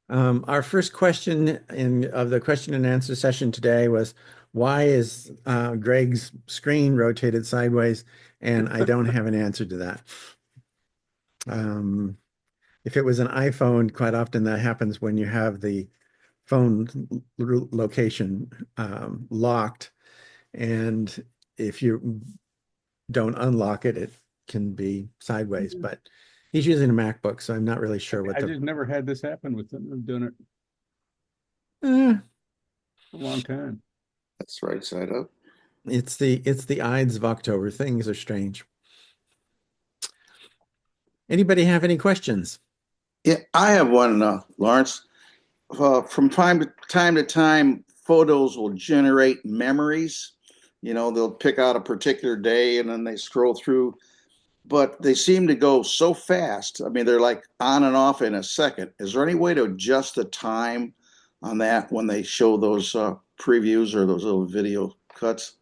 Our first question of the question and answer session today was, why is Greg's screen rotated sideways? And I don't have an answer to that. Um, if it was an iPhone, quite often that happens when you have the phone location locked, and if you don't unlock it, it can be sideways. Yeah. But he's using a MacBook, so I'm not really sure what I the. just never had this happen with them. I'm doing it Eh, for a long time. That's right side up. it's the Ides of October. Things are strange. Anybody have any questions? Yeah, I have one, Lawrence. From time to time, photos will generate memories. They'll pick out a particular day and then they scroll through, but they seem to go so fast. I mean, they're like on and off in a second. Is there any way to adjust the time on that when they show those previews or those little video cuts?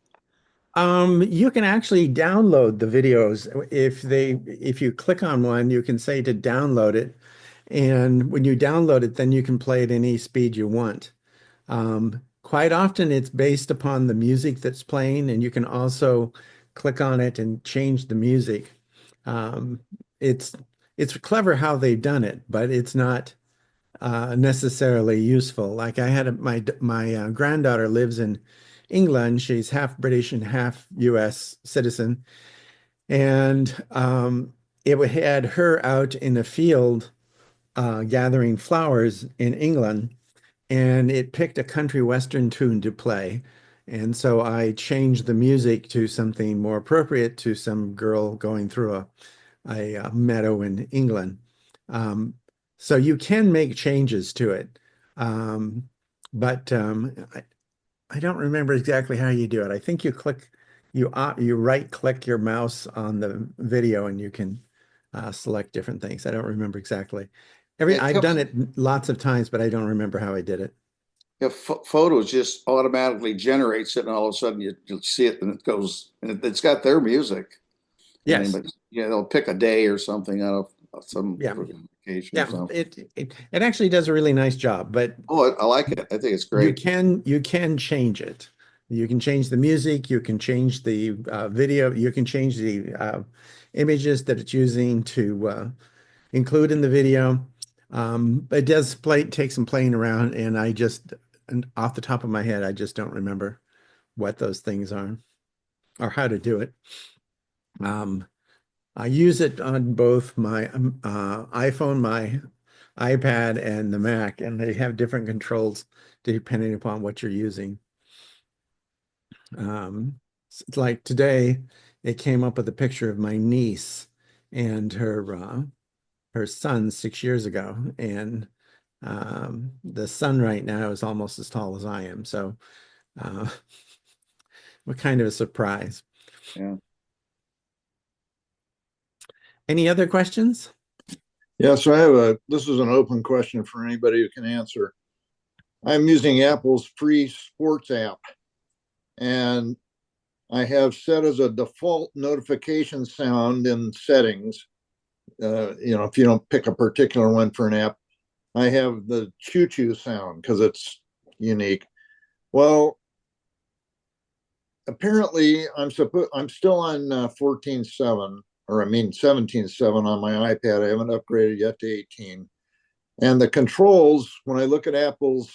You can actually download the videos. If you click on one, you can say to download it. And when you download it, then you can play it any speed you want. Quite often it's based upon the music that's playing, and you can also click on it and change the music. Um, it's it's clever how they've done it, but it's not necessarily useful. Like I had my granddaughter lives in England. She's half British and half U.S. citizen, and it had her out in a field gathering flowers in England, and it picked a country western tune to play. And so I changed the music to something more appropriate to some girl going through a meadow in England. Um, so you can make changes to it. Um, but I don't remember exactly how you do it. I think you right click your mouse on the video and you can select different things. I don't remember exactly. It I've done comes, it lots of times, but I don't remember how I did it. if photos just automatically generates it, and all of a sudden you'll see it, and it goes, and it's got their music. I mean, Yes. but they'll pick a day or something out of some Yeah. vacation or Yeah. something. It actually does a really nice job, but Oh, I like it. I think it's you great. can change it. You can change the music, you can change the video, you can change the images that it's using to include in the video. It does take some playing around, and and off the top of my head, I just don't remember what those things are or how to do it. Um, I use it on both my iPhone, my iPad, and the Mac, and they have different controls depending upon what you're using. It's like today, it came up with a picture of my niece and her son 6 years ago, and the son right now is almost as tall as I am. So, uh, what kind of a surprise? Yeah. Any other questions? Yeah, so this is an open question for anybody who can answer. I'm using Apple's free sports app, and I have set as a default notification sound in settings. If you don't pick a particular one for an app, I have the choo choo sound because it's unique. Well, apparently I'm still on 14.7, or I mean 17.7 on my iPad. I haven't upgraded yet to 18. And the controls, when I look at Apple's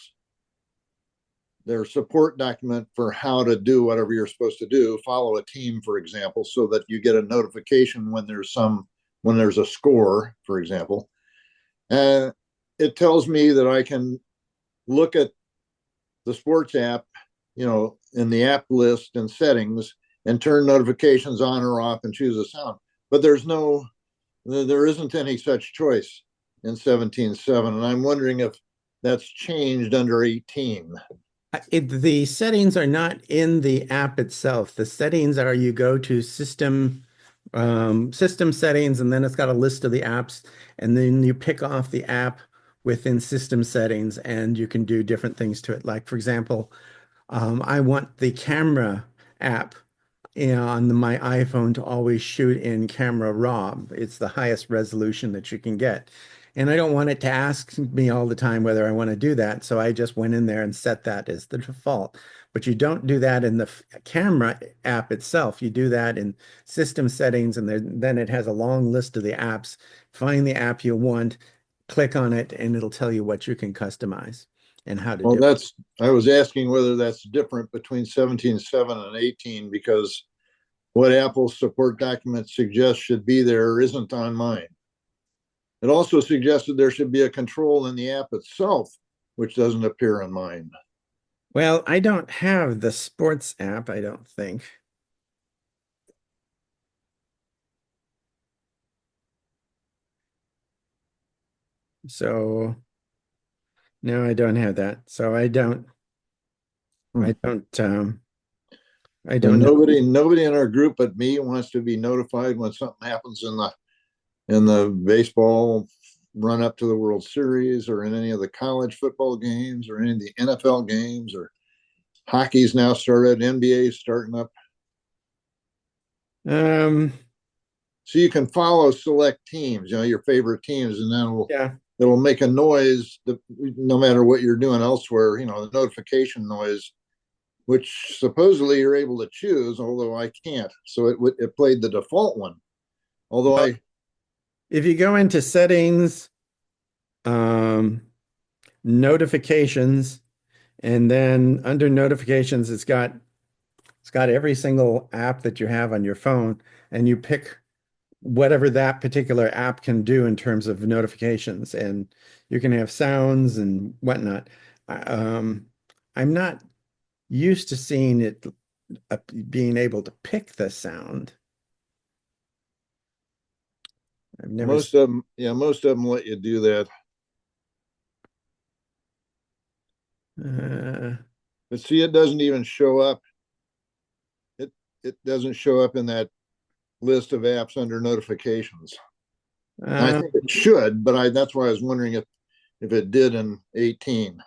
their support document for how to do whatever you're supposed to do, follow a team, for example, so that you get a notification when there's a score, for example. And it tells me that I can look at the sports app, in the app list and settings, and turn notifications on or off and choose a sound. But there isn't any such choice in 17.7. And I'm wondering if that's changed under 18. The settings are not in the app itself. The settings are you go to system settings, and then it's got a list of the apps, and then you pick off the app within system settings, and you can do different things to it. Like, for example, I want the camera app on my iPhone to always shoot in camera RAW. It's the highest resolution that you can get. And I don't want it to ask me all the time whether I want to do that. So I just went in there and set that as the default. But you don't do that in the camera app itself. You do that in system settings, and then it has a long list of the apps. Find the app you want, click on it, and it'll tell you what you can customize and how to Well, do it. I was asking whether that's different between 17.7 and 18 because what Apple's support document suggests should be there isn't on mine. It also suggested there should be a control in the app itself, which doesn't appear on mine. Well, I don't have the sports app, I don't think. So no, I don't have that. So I don't I don't I So don't know. nobody in our group but me wants to be notified when something happens in the baseball run up to the World Series or in any of the college football games or any of the NFL games or hockey's now started, NBA's starting up. Um So you can follow select teams, your favorite teams, and then yeah. it'll make a noise no matter what you're doing elsewhere, the notification noise, which supposedly you're able to choose, although I can't. So it played the default one. Although Well, if you go into settings, um notifications, and then under notifications it's got every single app that you have on your phone, and you pick whatever that particular app can do in terms of notifications, and you can have sounds and whatnot. I'm not used to seeing it being able to pick the sound. I've never. most of them let you do that. Uh, But see, it doesn't even show up. It doesn't show up in that list of apps under notifications. And I uh, think it should, but that's why I was wondering if it did in 18.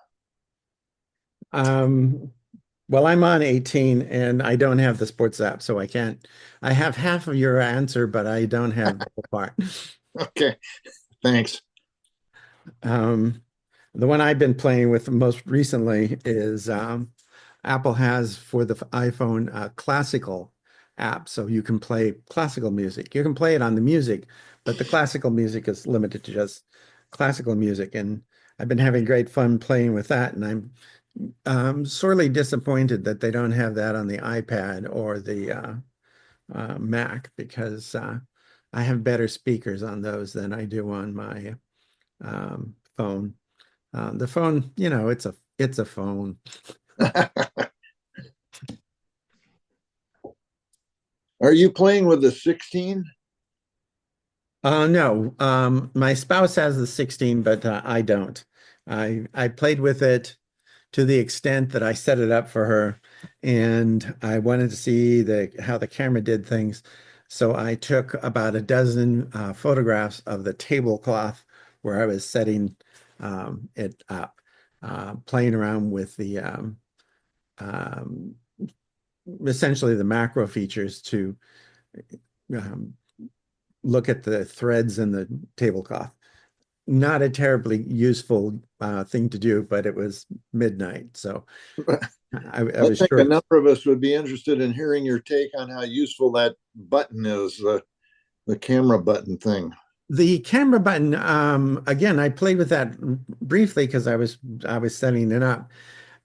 um, well, I'm on 18 and I don't have the sports app, so I can't. I have half of your answer, but I don't have the whole part. Okay, thanks. Um, the one I've been playing with most recently is Apple has for the iPhone classical app, so you can play classical music. You can play it on the music, but the classical music is limited to just classical music. And I've been having great fun playing with that, and I'm sorely disappointed that they don't have that on the iPad or the Mac because I have better speakers on those than I do on my phone. The phone, it's a phone. Are you playing with the 16? No, my spouse has the 16, but I don't. I played with it to the extent that I set it up for her, and I wanted to see how the camera did things. So I took about a dozen photographs of the tablecloth where I was setting it up, playing around with the um, essentially the macro features to um, look at the threads in the tablecloth. Not a terribly useful thing to do, but it was midnight, so I I was think a sure. number of us would be interested in hearing your take on how useful that button is, the camera button thing. The camera button, again, I played with that briefly because I was setting it up.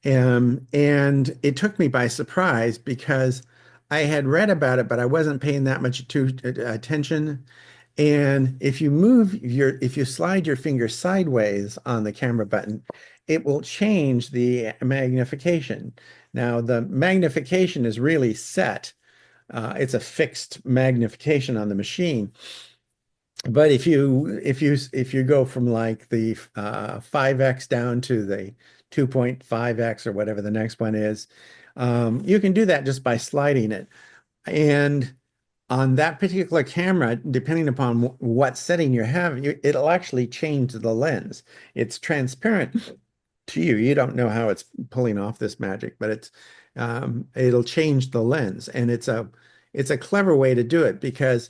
And it took me by surprise because I had read about it, but I wasn't paying that much attention. And if you slide your finger sideways on the camera button, it will change the magnification. Now, the magnification is really set. It's a fixed magnification on the machine. But if you go from like the 5x down to the 2.5x or whatever the next one is, you can do that just by sliding it. And on that particular camera, depending upon what setting you have, it'll actually change the lens. It's transparent to you. You don't know how it's pulling off this magic, but it'll change the lens, and it's a clever way to do it because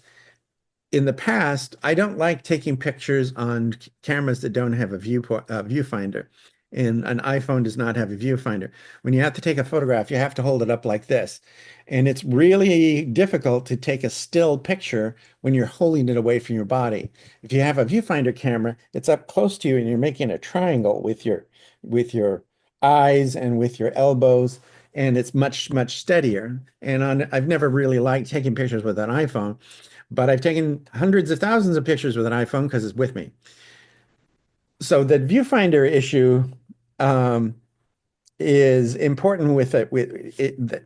in the past, I don't like taking pictures on cameras that don't have a viewfinder. And an iPhone does not have a viewfinder. When you have to take a photograph, you have to hold it up like this. And it's really difficult to take a still picture when you're holding it away from your body. If you have a viewfinder camera, it's up close to you and you're making a triangle with your eyes and with your elbows, and it's much steadier. And I've never really liked taking pictures with an iPhone, but I've taken hundreds of thousands of pictures with an iPhone because it's with me. So the viewfinder issue um, is important with it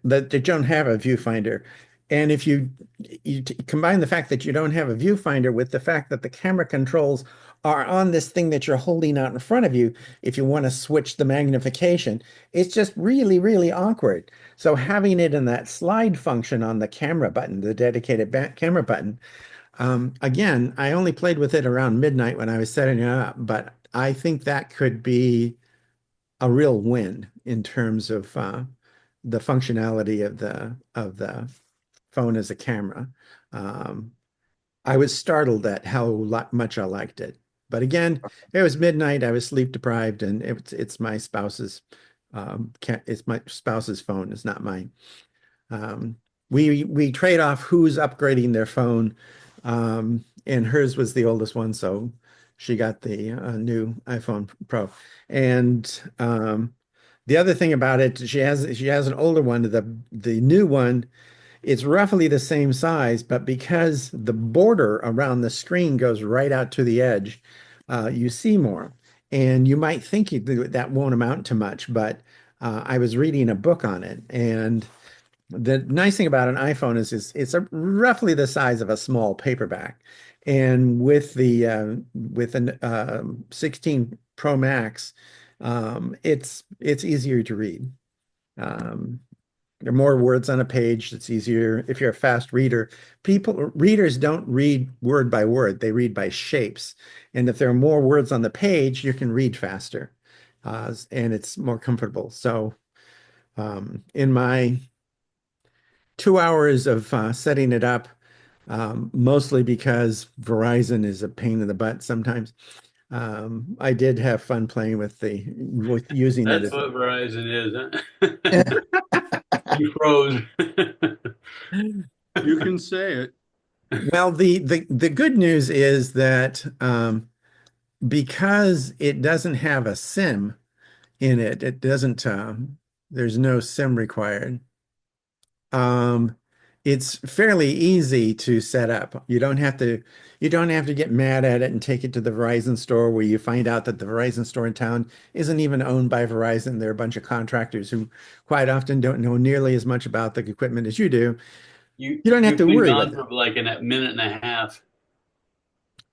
that you don't have a viewfinder. And if you combine the fact that you don't have a viewfinder with the fact that the camera controls are on this thing that you're holding out in front of you, if you want to switch the magnification, it's just really awkward. So having it in that slide function on the camera button, the dedicated camera button, again, I only played with it around midnight when I was setting it up, but I think that could be a real win in terms of the functionality of the phone as a camera. Um, I was startled at how much I liked it. But again, it was midnight. I was sleep deprived, and it's my spouse's it's my spouse's phone. It's not mine. Um, we trade off who's upgrading their phone, and hers was the oldest one, so she got the new iPhone Pro. And the other thing about it, she has an older one. The new one, it's roughly the same size, but because the border around the screen goes right out to the edge, you see more. And you might think that won't amount to much, but I was reading a book on it, and the nice thing about an iPhone is it's roughly the size of a small paperback. And with an 16 Pro Max, it's easier to read. Um, there are more words on a page. It's easier if you're a fast reader. Readers don't read word by word, they read by shapes. And if there are more words on the page, you can read faster, and it's more comfortable. So in my 2 hours of setting it up, mostly because Verizon is a pain in the butt sometimes. I did have fun playing with using it That's as what Verizon is, huh? You froze. You can say it. well, the good news is that because it doesn't have a SIM in it, it doesn't there's no SIM required. Um, it's fairly easy to set up. You don't have to get mad at it and take it to the Verizon store where you find out that the Verizon store in town isn't even owned by Verizon. They're a bunch of contractors who quite often don't know nearly as much about the equipment as you do. You don't have You've to been worry gone with for it. like a minute and a half.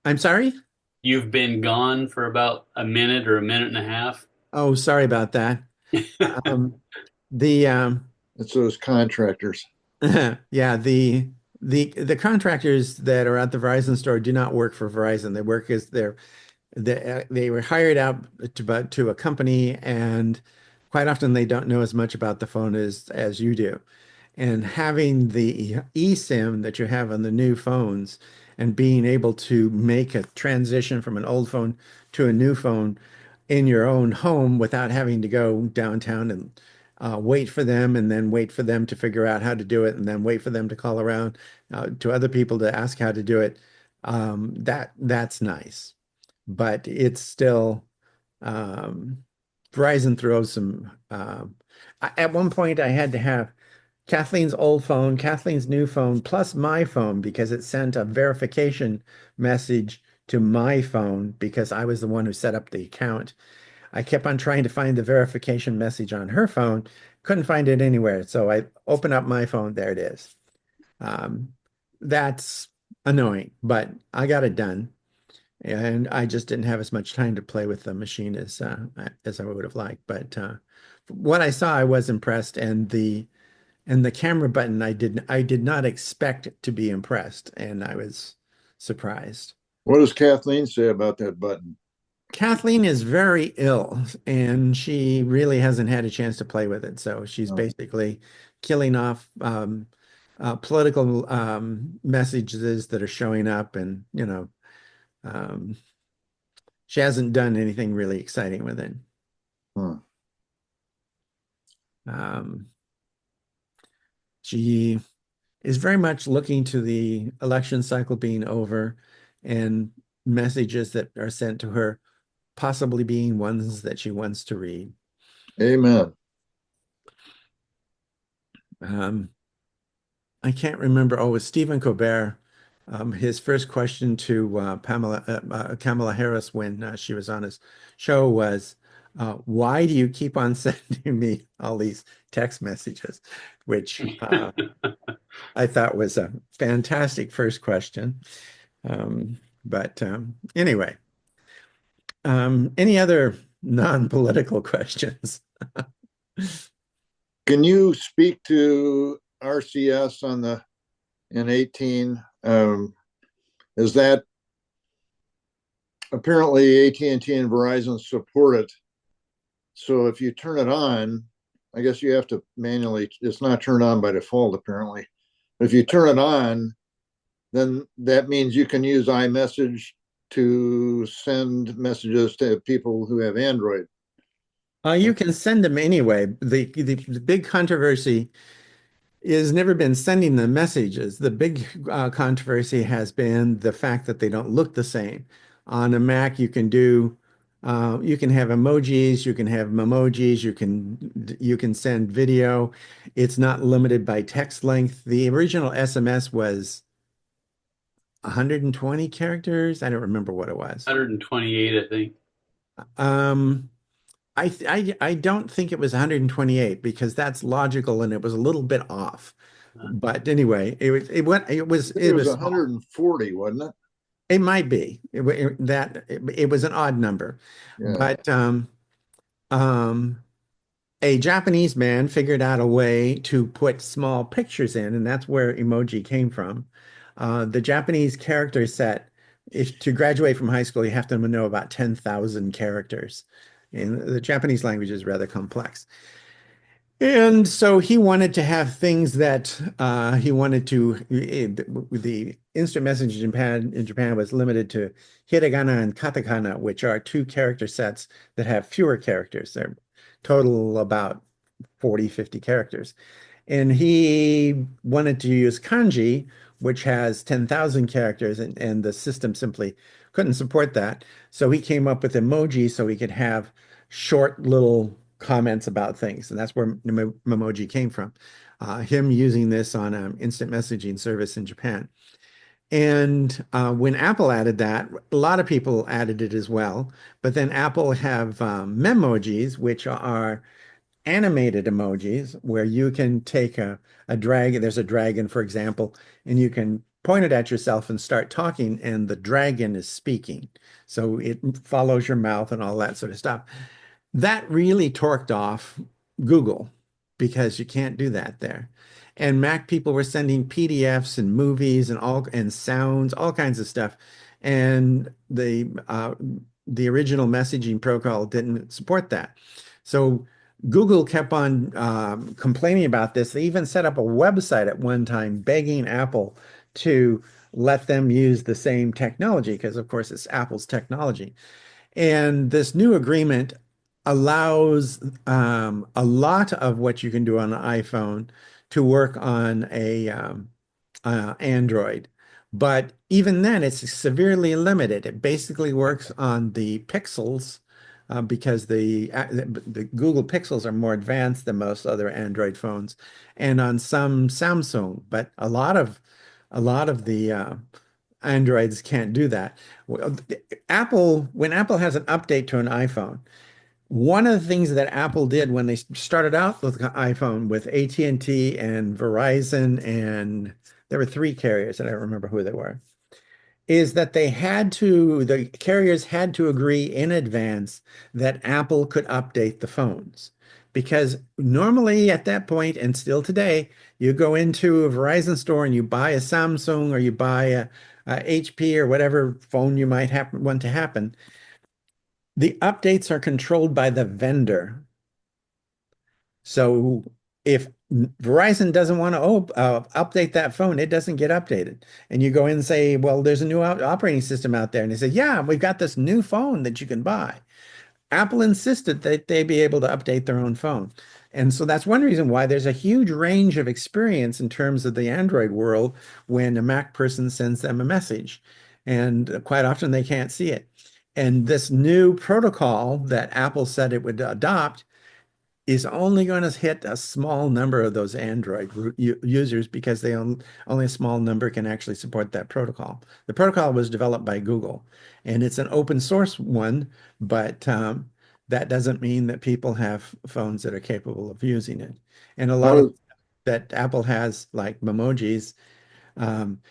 I'm sorry? You've been gone for about a minute or a minute and a half. Oh, sorry about that. Um, the It's those contractors. yeah, the contractors that are at the Verizon store do not work for Verizon. They work as they were hired out to a company, and quite often they don't know as much about the phone as you do. And having the eSIM that you have on the new phones and being able to make a transition from an old phone to a new phone in your own home without having to go downtown and wait for them and then wait for them to figure out how to do it and then wait for them to call around to other people to ask how to do it. That's nice, but it's still um, Verizon throws some. At one point, I had to have Kathleen's old phone, Kathleen's new phone, plus my phone because it sent a verification message to my phone because I was the one who set up the account. I kept on trying to find the verification message on her phone, couldn't find it anywhere. So I open up my phone, there it is. Um, that's annoying, but I got it done. And I just didn't have as much time to play with the machine as I would have liked. But what I saw, I was impressed, and the camera button, I did not expect to be impressed, and I was surprised. What does Kathleen say about that button? Kathleen is very ill, and she really hasn't had a chance to play with it. So she's Oh, basically killing off political messages that are showing up, and um, she hasn't done anything really exciting with it. Hmm. Um, she is very much looking to the election cycle being over and messages that are sent to her possibly being ones that she wants to read. Amen. Um, I can't remember. Oh, it was Stephen Colbert. His first question to Kamala Harris when she was on his show was, "Why do you keep on sending me all these text messages?" Which I thought was a fantastic first question. But anyway, any other non-political questions? Can you speak to RCS on the in 18? Is that apparently AT&T and Verizon support it? So if you turn it on, I guess you have to manually, it's not turned on by default apparently. But if you turn it on, then that means you can use iMessage to send messages to people who have Android. You can send them anyway. The big controversy is never been sending the messages. The big controversy has been the fact that they don't look the same. On a Mac, you can have emojis, you can have memojis, you can send video. It's not limited by text length. The original SMS was 120 characters. I don't remember what it was. 128, I think. Um, I don't think it was 128 because that's logical and it was a little bit off. But anyway, it was was small. 140, wasn't it? It might be it was an odd number, Yeah. but a Japanese man figured out a way to put small pictures in, and that's where emoji came from. The Japanese character set, if to graduate from high school, you have to know about 10,000 characters. And the Japanese language is rather complex. And so he wanted to have things that he wanted to. The instant message in Japan was limited to hiragana and katakana, which are two character sets that have fewer characters. They're total about 40, 50 characters. And he wanted to use kanji, which has 10,000 characters, and the system simply couldn't support that. So he came up with emoji so he could have short little comments about things. And that's where Memoji came from. Him using this on an instant messaging service in Japan. And when Apple added that, a lot of people added it as well. But then Apple have Memojis, which are animated emojis where you can take a dragon, there's a dragon, for example, and you can point it at yourself and start talking, and the dragon is speaking. So it follows your mouth and all that sort of stuff. That really torqued off Google because you can't do that there. And Mac people were sending PDFs and movies and sounds, all kinds of stuff. And the original messaging protocol didn't support that. So Google kept on complaining about this. They even set up a website at one time begging Apple to let them use the same technology because, of course, it's Apple's technology. And this new agreement allows a lot of what you can do on an iPhone to work on a Android. But even then, it's severely limited. It basically works on the Pixels because the Google Pixels are more advanced than most other Android phones, and on some Samsung. But a lot of the Androids can't do that. Well, when Apple has an update to an iPhone, one of the things that Apple did when they started out with the iPhone with AT&T and Verizon, and there were three carriers, and I don't remember who they were, is that the carriers had to agree in advance that Apple could update the phones. Because normally at that point, and still today, you go into a Verizon store and you buy a Samsung or you buy a HP or whatever phone you might want to happen. The updates are controlled by the vendor. So if Verizon doesn't want to update that phone, it doesn't get updated. And you go in and say, well, there's a new operating system out there. And they say, yeah, we've got this new phone that you can buy. Apple insisted that they be able to update their own phone. And so that's one reason why there's a huge range of experience in terms of the Android world when a Mac person sends them a message. And quite often they can't see it. And this new protocol that Apple said it would adopt is only going to hit a small number of those Android users because only a small number can actually support that protocol. The protocol was developed by Google, and it's an open source one, but that doesn't mean that people have phones that are capable of using it. And a lot of that Apple has, like Memojis,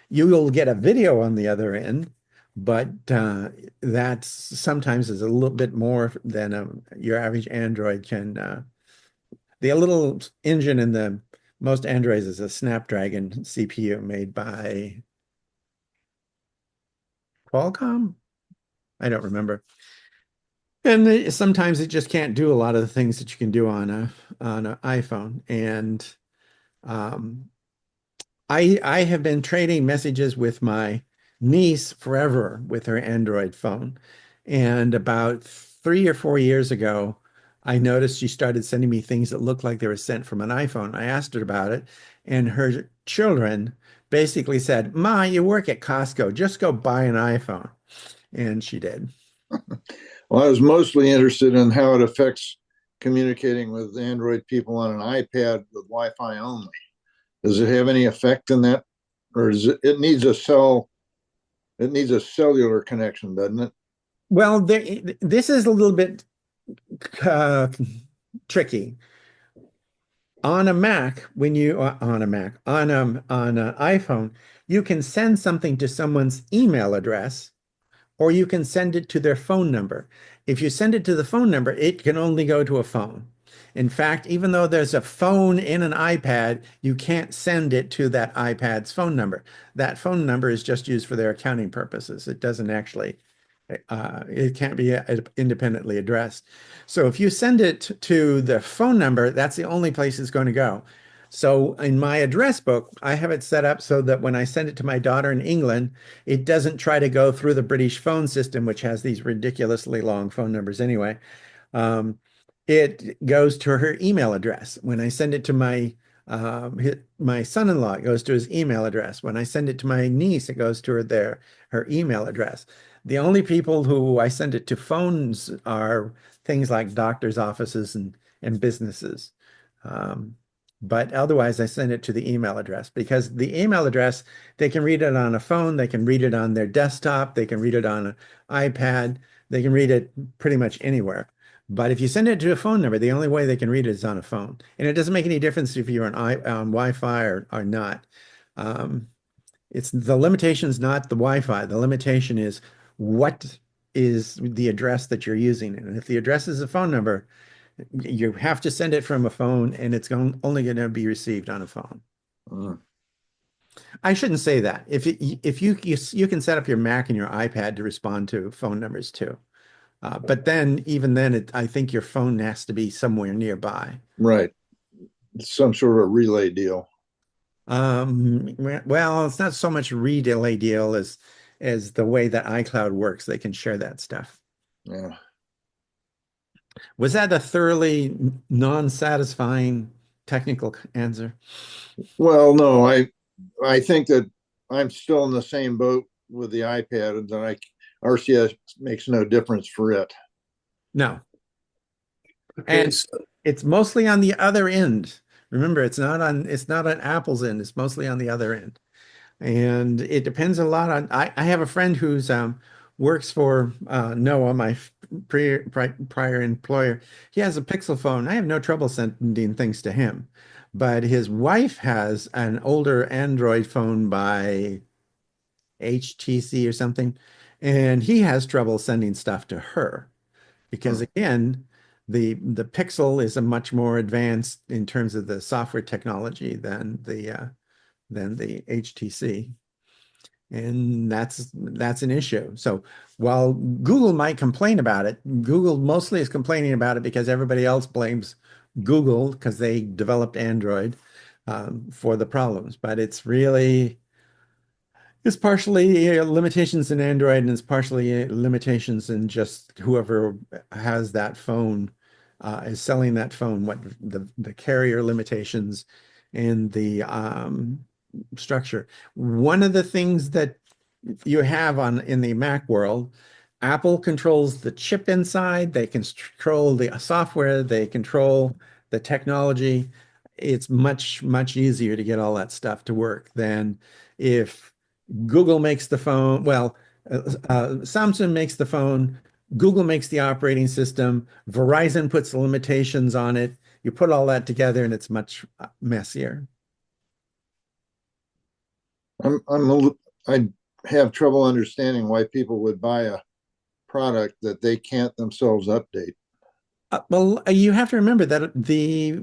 you will get a video on the other end, but that sometimes is a little bit more than your average Android can. The little engine in the most Androids is a Snapdragon CPU made by Qualcomm. I don't remember. And sometimes it just can't do a lot of the things that you can do on an iPhone. And I have been trading messages with my niece forever with her Android phone. And about 3 or 4 years ago, I noticed she started sending me things that looked like they were sent from an iPhone. I asked her about it, and her children basically said, Ma, you work at Costco, just go buy an iPhone. And she did. Well, I was mostly interested in how it affects communicating with Android people on an iPad with Wi-Fi only. Does it have any effect in that, or does it needs a cellular connection, doesn't it? Well, this is a little bit tricky. On a Mac, when you on a Mac, on an iPhone, you can send something to someone's email address, or you can send it to their phone number. If you send it to the phone number, it can only go to a phone. In fact, even though there's a phone in an iPad, you can't send it to that iPad's phone number. That phone number is just used for their accounting purposes. It doesn't actually, it can't be independently addressed. So if you send it to the phone number, that's the only place it's going to go. So in my address book, I have it set up so that when I send it to my daughter in England, it doesn't try to go through the British phone system, which has these ridiculously long phone numbers anyway. It goes to her email address. When I send it to my son-in-law, it goes to his email address. When I send it to my niece, it goes to her email address. The only people who I send it to phones are things like doctors' offices and businesses. But otherwise, I send it to the email address because the email address, they can read it on a phone, they can read it on their desktop, they can read it on an iPad, they can read it pretty much anywhere. But if you send it to a phone number, the only way they can read it is on a phone. And it doesn't make any difference if you're on Wi-Fi or not. It's the limitation is not the Wi-Fi. The limitation is what is the address that you're using. And if the address is a phone number, you have to send it from a phone, and it's only going to be received on a phone. I shouldn't say that. If you can set up your Mac and your iPad to respond to phone numbers too. But then, even then, I think your phone has to be somewhere nearby. Right. It's some sort of a relay deal. Well, it's not so much relay deal as the way that iCloud works. They can share that stuff. Yeah. Was that a thoroughly non-satisfying technical answer? Well, no, I think that I'm still in the same boat with the iPad, and that RCS makes no difference for it. No. Okay, And it's mostly on the other end. Remember, it's not on Apple's end. It's mostly on the other end. And it depends a lot on I have a friend who's works for Noah, my prior employer. He has a Pixel phone. I have no trouble sending things to him. But his wife has an older Android phone by HTC or something, and he has trouble sending stuff to her because again, the Pixel is a much more advanced in terms of the software technology than the HTC. And that's an issue. So while Google might complain about it, Google mostly is complaining about it because everybody else blames Google because they developed Android for the problems. But it's partially limitations in Android and it's partially limitations in just whoever has that phone is selling that phone, what the carrier limitations and the structure. One of the things that you have on in the Mac world, Apple controls the chip inside, they can control the software, they control the technology. It's much, much easier to get all that stuff to work than if Google makes the phone. Well, Samsung makes the phone. Google makes the operating system. Verizon puts the limitations on it. You put all that together, and it's much messier. I have trouble understanding why people would buy a product that they can't themselves update. Well, you have to remember that the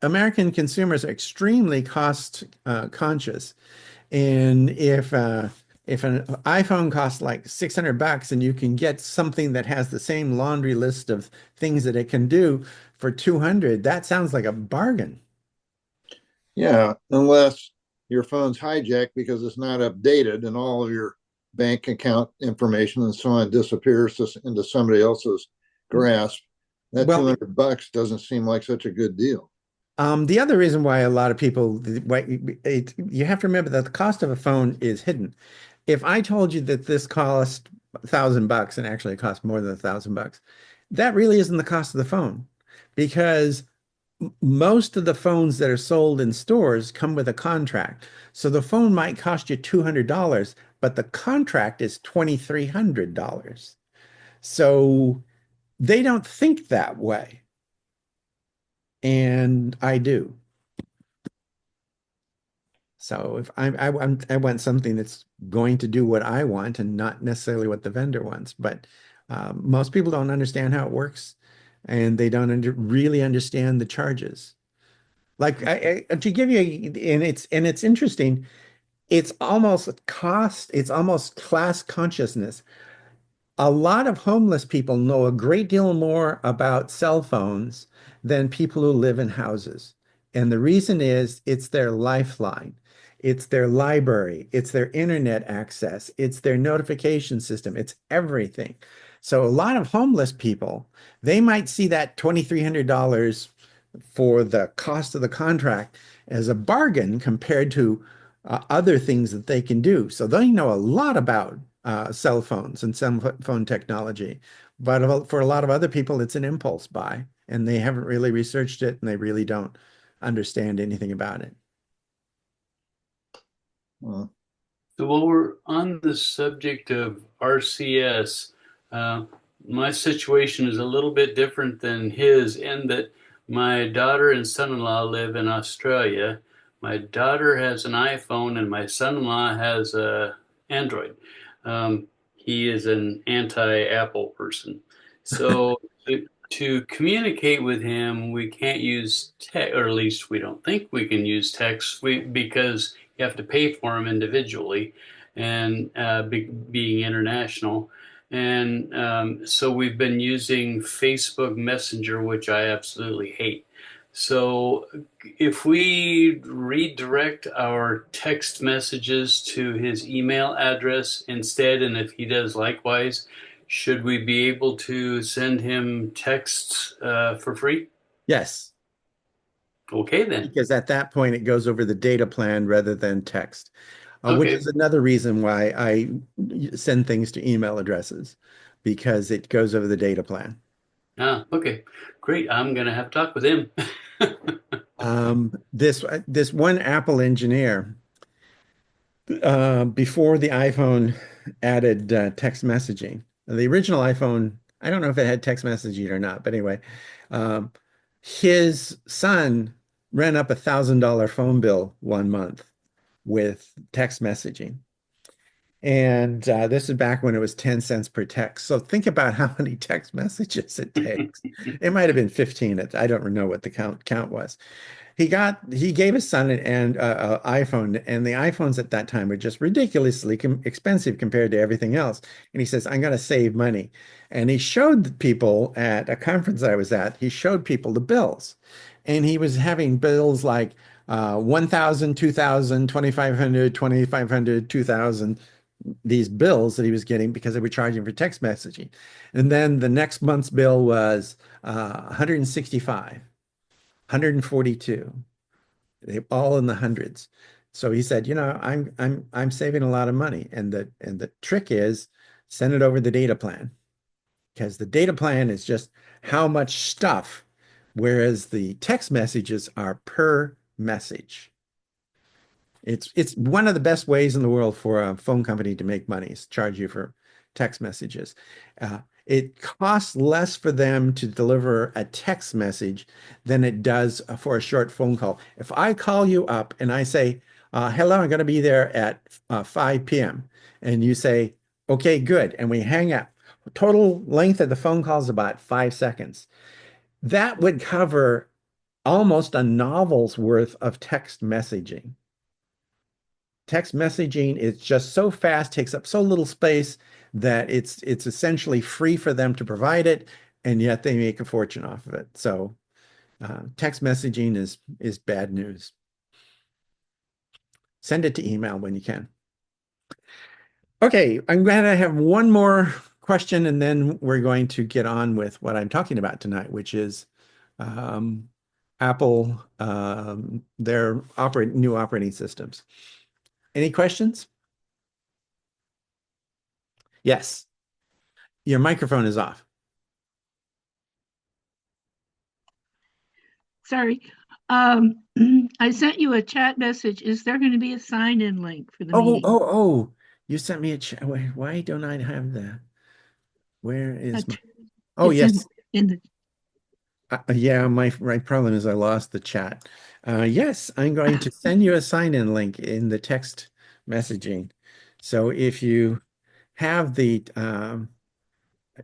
American consumers are extremely cost conscious. And if an iPhone costs like $600 and you can get something that has the same laundry list of things that it can do for 200, that sounds like a bargain. Yeah, unless your phone's hijacked because it's not updated and all of your bank account information and so on disappears into somebody else's grasp. That Well, $200 doesn't seem like such a good deal. the other reason why a lot of people, you have to remember that the cost of a phone is hidden. If I told you that this cost $1,000 and actually it costs more than $1,000, that really isn't the cost of the phone because most of the phones that are sold in stores come with a contract. So the phone might cost you $200, but the contract is $2,300. So they don't think that way. And I do. So if I want something that's going to do what I want and not necessarily what the vendor wants. But most people don't understand how it works, and they don't really understand the charges. Like to give you, and it's interesting. It's almost class consciousness. A lot of homeless people know a great deal more about cell phones than people who live in houses. And the reason is it's their lifeline, it's their library, it's their internet access, it's their notification system, it's everything. So a lot of homeless people, they might see that $2,300 for the cost of the contract as a bargain compared to other things that they can do. So they know a lot about cell phones and cell phone technology. But for a lot of other people, it's an impulse buy, and they haven't really researched it, and they really don't understand anything about it. Uh, So while we're on the subject of RCS, my situation is a little bit different than his in that my daughter and son-in-law live in Australia. My daughter has an iPhone and my son-in-law has a Android. He is an anti-Apple person. So to communicate with him, we can't use text, or at least we don't think we can use text because you have to pay for them individually and being international. And so we've been using Facebook Messenger, which I absolutely hate. So if we redirect our text messages to his email address instead, and if he does likewise, should we be able to send him texts for free? Yes, Okay, then. because at that point it goes over the data plan rather than text, which Okay. is another reason why I send things to email addresses because it goes over the data plan. Okay. Great. I'm going to have to talk with him. This one Apple engineer before the iPhone added text messaging. The original iPhone, I don't know if it had text messaging or not, but anyway, um, his son ran up $1,000 phone bill one month with text messaging. And this is back when it was 10 cents per text. So think about how many text messages it takes. It might have been 15. I don't know what the count was. He gave his son an iPhone, and the iPhones at that time were just ridiculously expensive compared to everything else. And he says, I'm going to save money. And he showed people at a conference I was at, he showed people the bills. And he was having bills like 1,000, 2,000, 2,500, 2,500, 2,000, these bills that he was getting because they were charging for text messaging. And then the next month's bill was 165. 142. They all in the hundreds. So he said, I'm saving a lot of money. And the trick is send it over the data plan, because the data plan is just how much stuff, whereas the text messages are per message. It's one of the best ways in the world for a phone company to make money is charge you for text messages. It costs less for them to deliver a text message than it does for a short phone call. If I call you up and I say, hello, I'm going to be there at 5 p.m. and you say, okay, good. And we hang up. Total length of the phone call is about 5 seconds. That would cover almost a novel's worth of text messaging. Text messaging is just so fast, takes up so little space that it's essentially free for them to provide it, and yet they make a fortune off of it. So text messaging is bad news. Send it to email when you can. Okay, I'm glad I have one more question, and then we're going to get on with what I'm talking about tonight, which is Apple, their new operating systems. Any questions? Yes. Your microphone is off. Sorry. I sent you a chat message. Is there going to be a sign-in link for the meeting? Oh, you sent me a chat. Why don't I have that? Where is my... Oh, It's yes. in the... Yeah, my problem is I lost the chat. Yes, I'm going to send you a sign-in link in the text messaging. So if you have the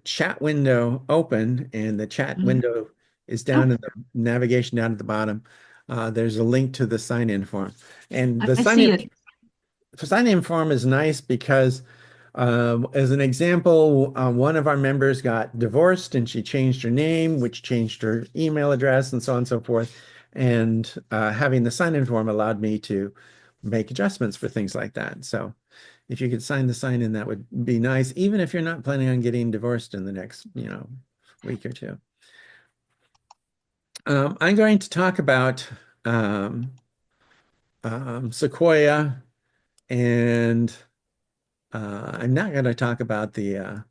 chat window open and the chat window is down in the navigation down at the bottom, there's a link to the sign-in form. And the sign-in form is nice because as an example, one of our members got divorced and she changed her name, which changed her email address and so on and so forth. And having the sign-in form allowed me to make adjustments for things like that. So if you could sign the sign-in, that would be nice, even if you're not planning on getting divorced in the next, week or two. I'm going to talk about Sequoia, and I'm not going to talk about the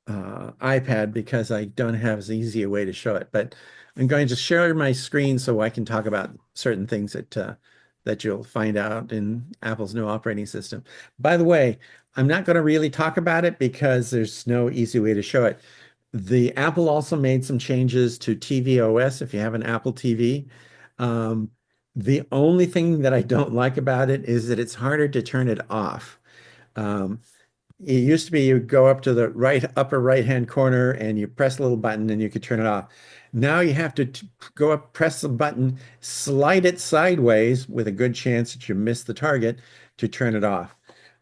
iPad because I don't have as easy a way to show it, but I'm going to share my screen so I can talk about certain things that you'll find out in Apple's new operating system. By the way, I'm not going to really talk about it because there's no easy way to show it. The Apple also made some changes to tvOS if you have an Apple TV. The only thing that I don't like about it is that it's harder to turn it off. It used to be you go up to the upper right-hand corner and you press a little button and you could turn it off. Now you have to go up, press the button, slide it sideways with a good chance that you miss the target to turn it off.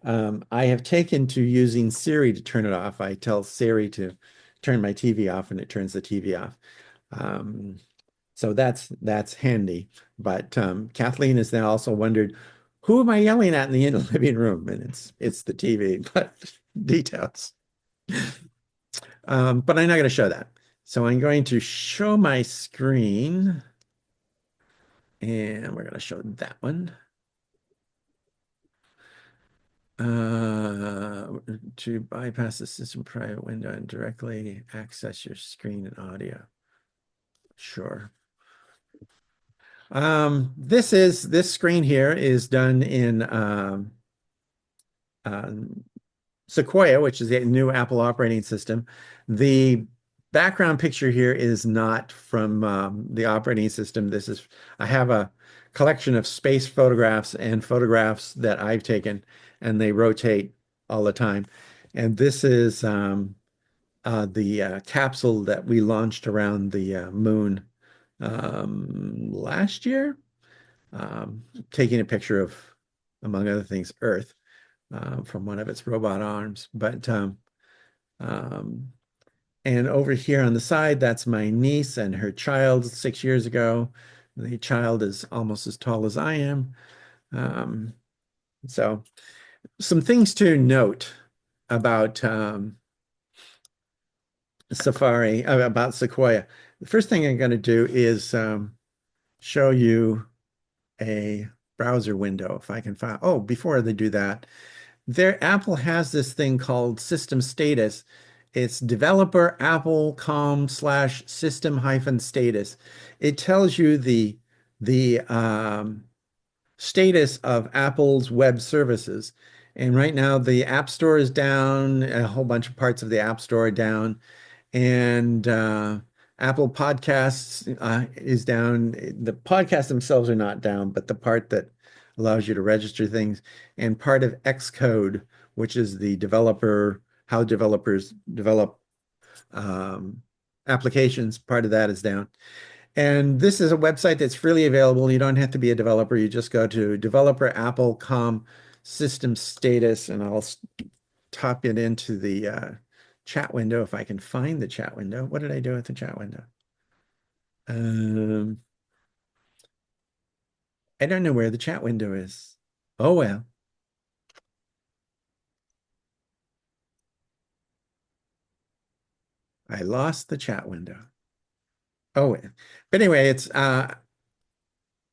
I have taken to using Siri to turn it off. I tell Siri to turn my TV off and it turns the TV off. So that's handy. But Kathleen has now also wondered, who am I yelling at in the living room? And it's the TV, but details. But I'm not going to show that. So I'm going to show my screen, and we're going to show that one. To bypass the system private window and directly access your screen and audio. Sure. This screen here is done in Sequoia, which is a new Apple operating system. The background picture here is not from the operating system. I have a collection of space photographs and photographs that I've taken, and they rotate all the time. And this is the capsule that we launched around the moon last year, taking a picture of, among other things, Earth from one of its robot arms. But and over here on the side, that's my niece and her child 6 years ago. The child is almost as tall as I am. So some things to note about Safari, about Sequoia. The first thing I'm going to do is show you a browser window if I can find. Oh, before they do that, Apple has this thing called system status. It's developer apple.com/system-status. It tells you the status of Apple's web services. And right now the App Store is down, a whole bunch of parts of the App Store are down, and Apple Podcasts is down. The podcasts themselves are not down, but the part that allows you to register things, and part of Xcode, which is the how developers develop applications, part of that is down. And this is a website that's freely available. You don't have to be a developer. You just go to developer apple.com system status, and I'll top it into the chat window if I can find the chat window. What did I do with the chat window? I don't know where the chat window is. Oh, well. I lost the chat window. Oh, but anyway, it's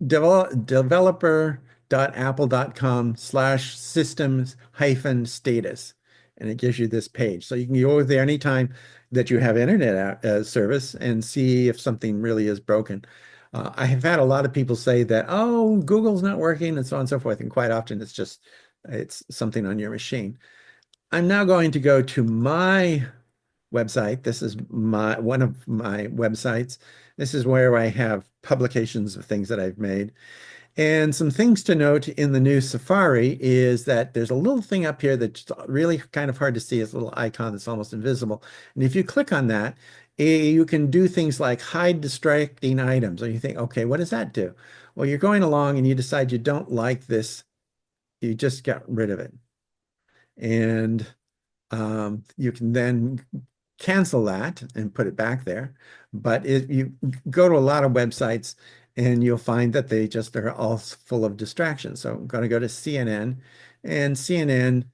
developer.apple.com/systems-status. And it gives you this page. So you can go over there anytime that you have internet service and see if something really is broken. I have had a lot of people say that, oh, Google's not working and so on and so forth. And quite often it's something on your machine. I'm now going to go to my website. This is one of my websites. This is where I have publications of things that I've made. And some things to note in the new Safari is that there's a little thing up here that's really kind of hard to see. It's a little icon that's almost invisible. And if you click on that, you can do things like hide distracting items. And you think, okay, what does that do? Well, you're going along and you decide you don't like this. You just get rid of it. And you can then cancel that and put it back there. But you go to a lot of websites and you'll find that they just are all full of distractions. So I'm going to go to CNN, and CNN,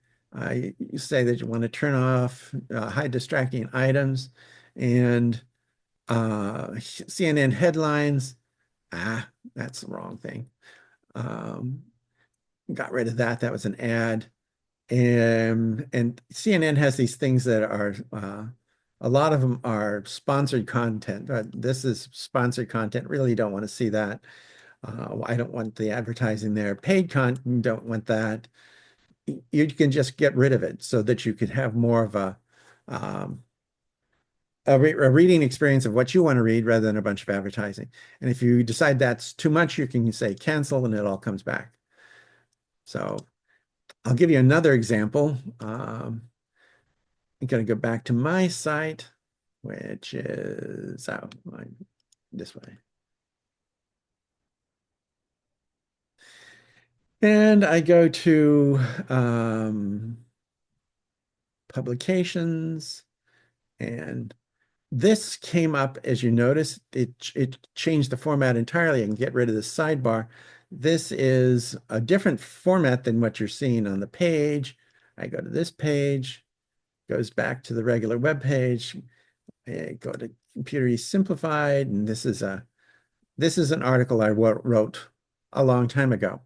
you say that you want to turn off hide distracting items, and CNN headlines. That's the wrong thing. Got rid of that. That was an ad. And CNN has these things that are a lot of them are sponsored content. This is sponsored content. Really don't want to see that. I don't want the advertising there. Paid content, don't want that. You can just get rid of it so that you could have more of a reading experience of what you want to read rather than a bunch of advertising. And if you decide that's too much, you can say cancel and it all comes back. So I'll give you another example. I'm going to go back to my site, which is this way. And I go to publications, and this came up. As you notice, it changed the format entirely. I can get rid of the sidebar. This is a different format than what you're seeing on the page. I go to this page, goes back to the regular web page. I go to Computer Simplified, and this is an article I wrote a long time ago.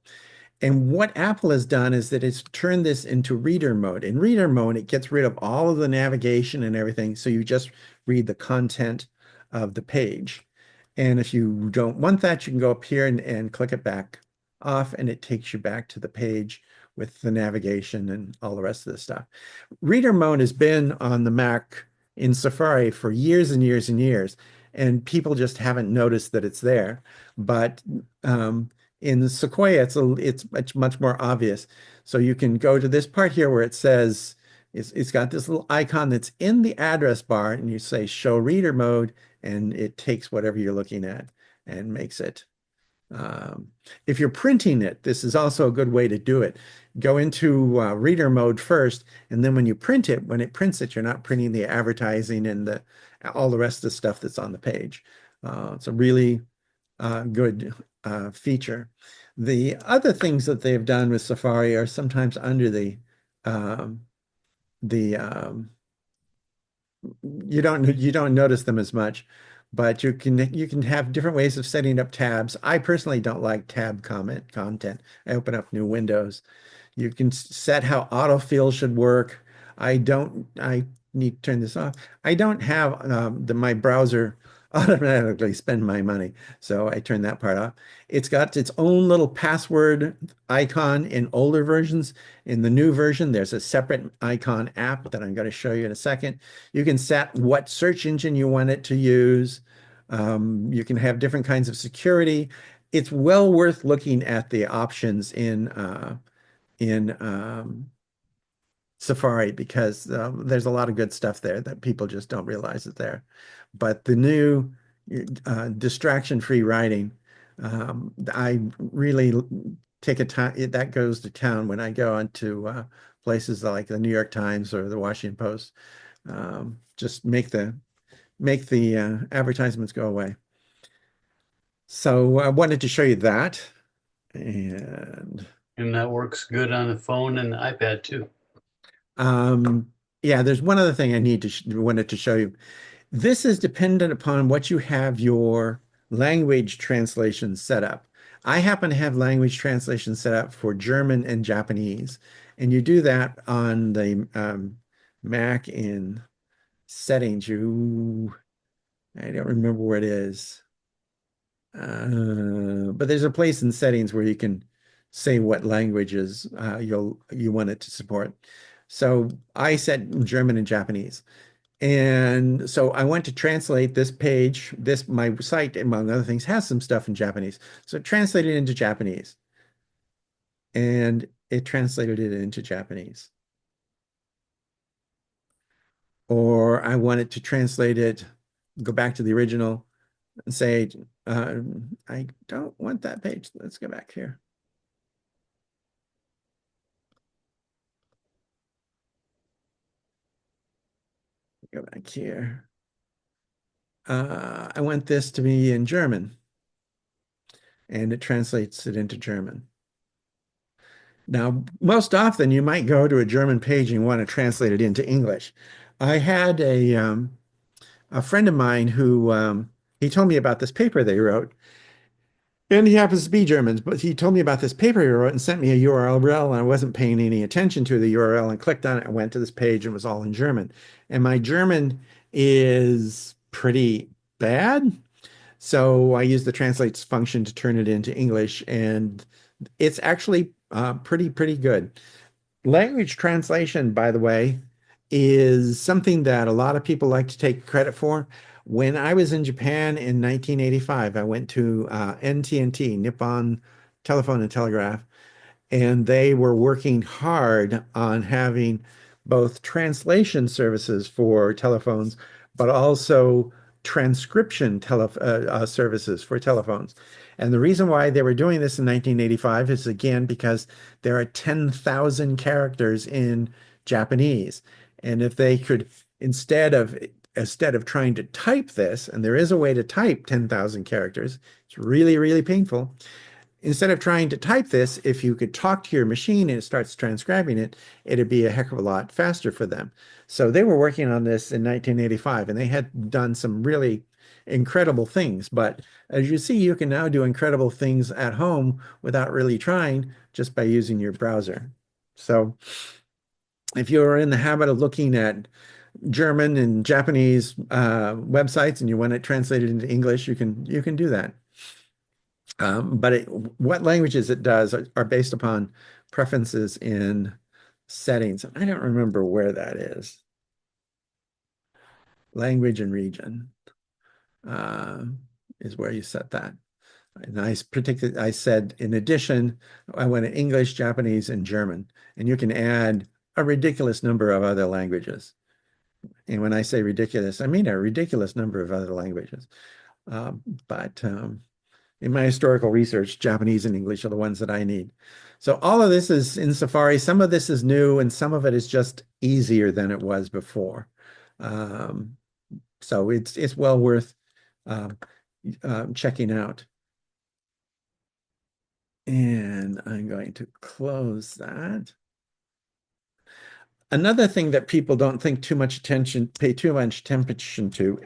And what Apple has done is that it's turned this into reader mode. In reader mode, it gets rid of all of the navigation and everything, so you just read the content of the page. And if you don't want that, you can go up here and click it back off, and it takes you back to the page with the navigation and all the rest of the stuff. Reader mode has been on the Mac in Safari for years and years and years, and people just haven't noticed that it's there. But In Sequoia, it's much more obvious. So you can go to this part here where it says it's got this little icon that's in the address bar, and you say show reader mode, and it takes whatever you're looking at and makes it. If you're printing it, this is also a good way to do it. Go into reader mode first, and then when you print it, when it prints it, you're not printing the advertising and all the rest of the stuff that's on the page. It's a really good feature. The other things that they've done with Safari are sometimes under um, the you don't notice them as much, but you can have different ways of setting up tabs. I personally don't like tab content. I open up new windows. You can set how autofill should work. I need to turn this off. I don't have my browser automatically spend my money, so I turn that part off. It's got its own little password icon in older versions. In the new version, there's a separate icon app that I'm going to show you in a second. You can set what search engine you want it to use. You can have different kinds of security. It's well worth looking at the options in Safari because there's a lot of good stuff there that people just don't realize is there. But the new distraction-free writing, I really take a time that goes to town when I go onto places like the New York Times or the Washington Post. Just make the advertisements go away. So I wanted to show you that, and that works good on the phone and the iPad too. yeah, there's one other thing I wanted to show you. This is dependent upon what you have your language translation set up. I happen to have language translation set up for German and Japanese, and you do that on the Mac in settings. I don't remember where it is, but there's a place in settings where you can say what languages you want it to support. So I set German and Japanese. And so I went to translate this page. My site, among other things, has some stuff in Japanese. So translate it into Japanese. And it translated it into Japanese. Or I wanted to translate it, go back to the original and say, I don't want that page. Let's go back here. Go back here. I want this to be in German, and it translates it into German. Now, most often you might go to a German page and want to translate it into English. I had a friend of mine who he told me about this paper they wrote, and he happens to be German, but he told me about this paper he wrote and sent me a URL, and I wasn't paying any attention to the URL and clicked on it and went to this page and it was all in German. And my German is pretty bad. So I used the translates function to turn it into English, and it's actually pretty good. Language translation, by the way, is something that a lot of people like to take credit for. When I was in Japan in 1985, I went to NTNT, Nippon Telephone and Telegraph, and they were working hard on having both translation services for telephones, but also transcription services for telephones. And the reason why they were doing this in 1985 is, again, because there are 10,000 characters in Japanese. And if they could, instead of trying to type this, and there is a way to type 10,000 characters, it's really painful. Instead of trying to type this, if you could talk to your machine and it starts transcribing it, it'd be a heck of a lot faster for them. So they were working on this in 1985, and they had done some really incredible things. But as you see, you can now do incredible things at home without really trying, just by using your browser. So if you're in the habit of looking at German and Japanese websites and you want it translated into English, you can do that. But what languages it does are based upon preferences in settings. I don't remember where that is. Language and region is where you set that. And I said, in addition, I went to English, Japanese, and German. And you can add a ridiculous number of other languages. And when I say ridiculous, I mean a ridiculous number of other languages. But in my historical research, Japanese and English are the ones that I need. So all of this is in Safari. Some of this is new, and some of it is just easier than it was before. So it's well worth checking out. And I'm going to close that. Another thing that people don't think pay too much attention to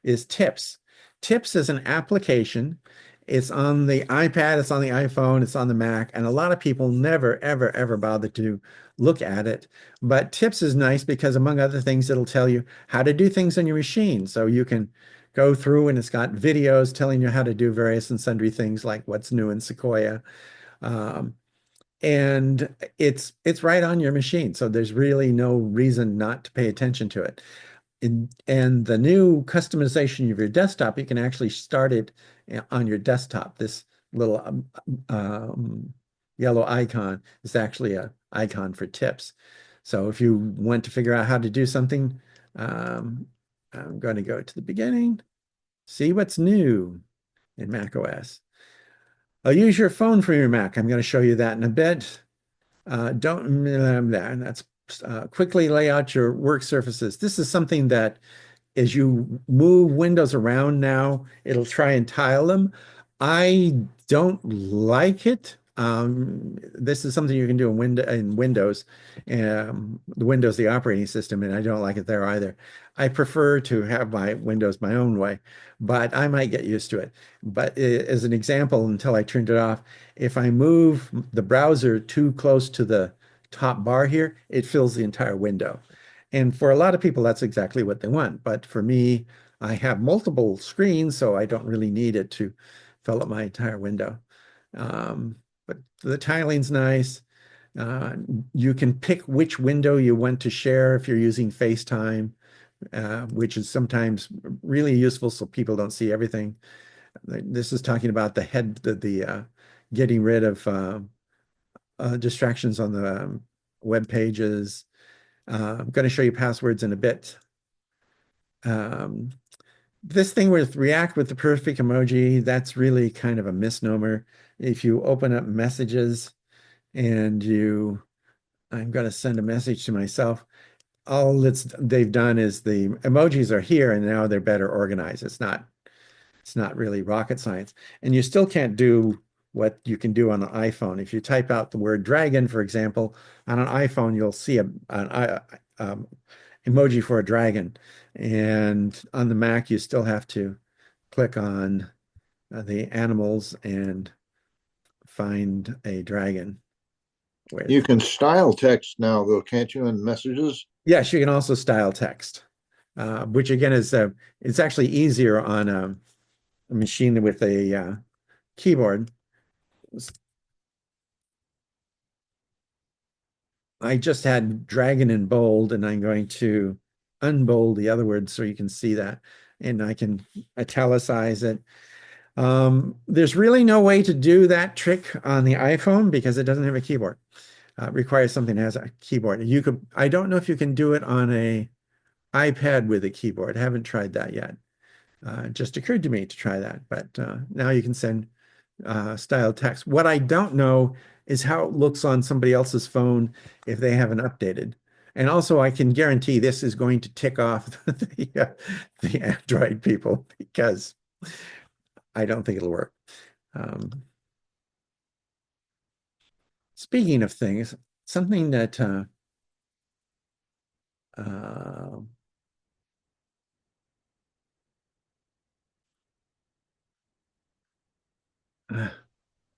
is Tips. Tips is an application. It's on the iPad, it's on the iPhone, it's on the Mac, and a lot of people never, ever, ever bother to look at it. But Tips is nice because, among other things, it'll tell you how to do things on your machine. So you can go through and it's got videos telling you how to do various and sundry things like what's new in Sequoia. And it's right on your machine. So there's really no reason not to pay attention to it. And the new customization of your desktop, you can actually start it on your desktop. This little yellow icon is actually an icon for Tips. So if you want to figure out how to do something, I'm going to go to the beginning, see what's new in macOS. I'll use your phone for your Mac. I'm going to show you that in a bit. That's quickly lay out your work surfaces. This is something that as you move windows around now, it'll try and tile them. I don't like it. This is something you can do in Windows, the operating system, and I don't like it there either. I prefer to have my Windows my own way, but I might get used to it. But as an example, until I turned it off, if I move the browser too close to the top bar here, it fills the entire window. And for a lot of people, that's exactly what they want. But for me, I have multiple screens, so I don't really need it to fill up my entire window. But the tiling's nice. You can pick which window you want to share if you're using FaceTime, which is sometimes really useful so people don't see everything. This is talking about the getting rid of distractions on the web pages. I'm going to show you passwords in a bit. This thing with React with the perfect emoji, that's really kind of a misnomer. If you open up messages and I'm going to send a message to myself, all they've done is the emojis are here and now they're better organized. It's not really rocket science. And you still can't do what you can do on an iPhone. If you type out the word dragon, for example, on an iPhone, you'll see an emoji for a dragon. And on the Mac, you still have to click on the animals and find a dragon. You can style text now, though, can't you, in messages? Yes, you can also style text, which again is it's actually easier on a machine with a keyboard. I just had dragon in bold, and I'm going to unbold the other word so you can see that, and I can italicize it. There's really no way to do that trick on the iPhone because it doesn't have a keyboard. It requires something that has a keyboard. I don't know if you can do it on a iPad with a keyboard. I haven't tried that yet. It just occurred to me to try that, but now you can send styled text. What I don't know is how it looks on somebody else's phone if they haven't updated. And also, I can guarantee this is going to tick off the Android people because I don't think it'll work. Speaking of things, something that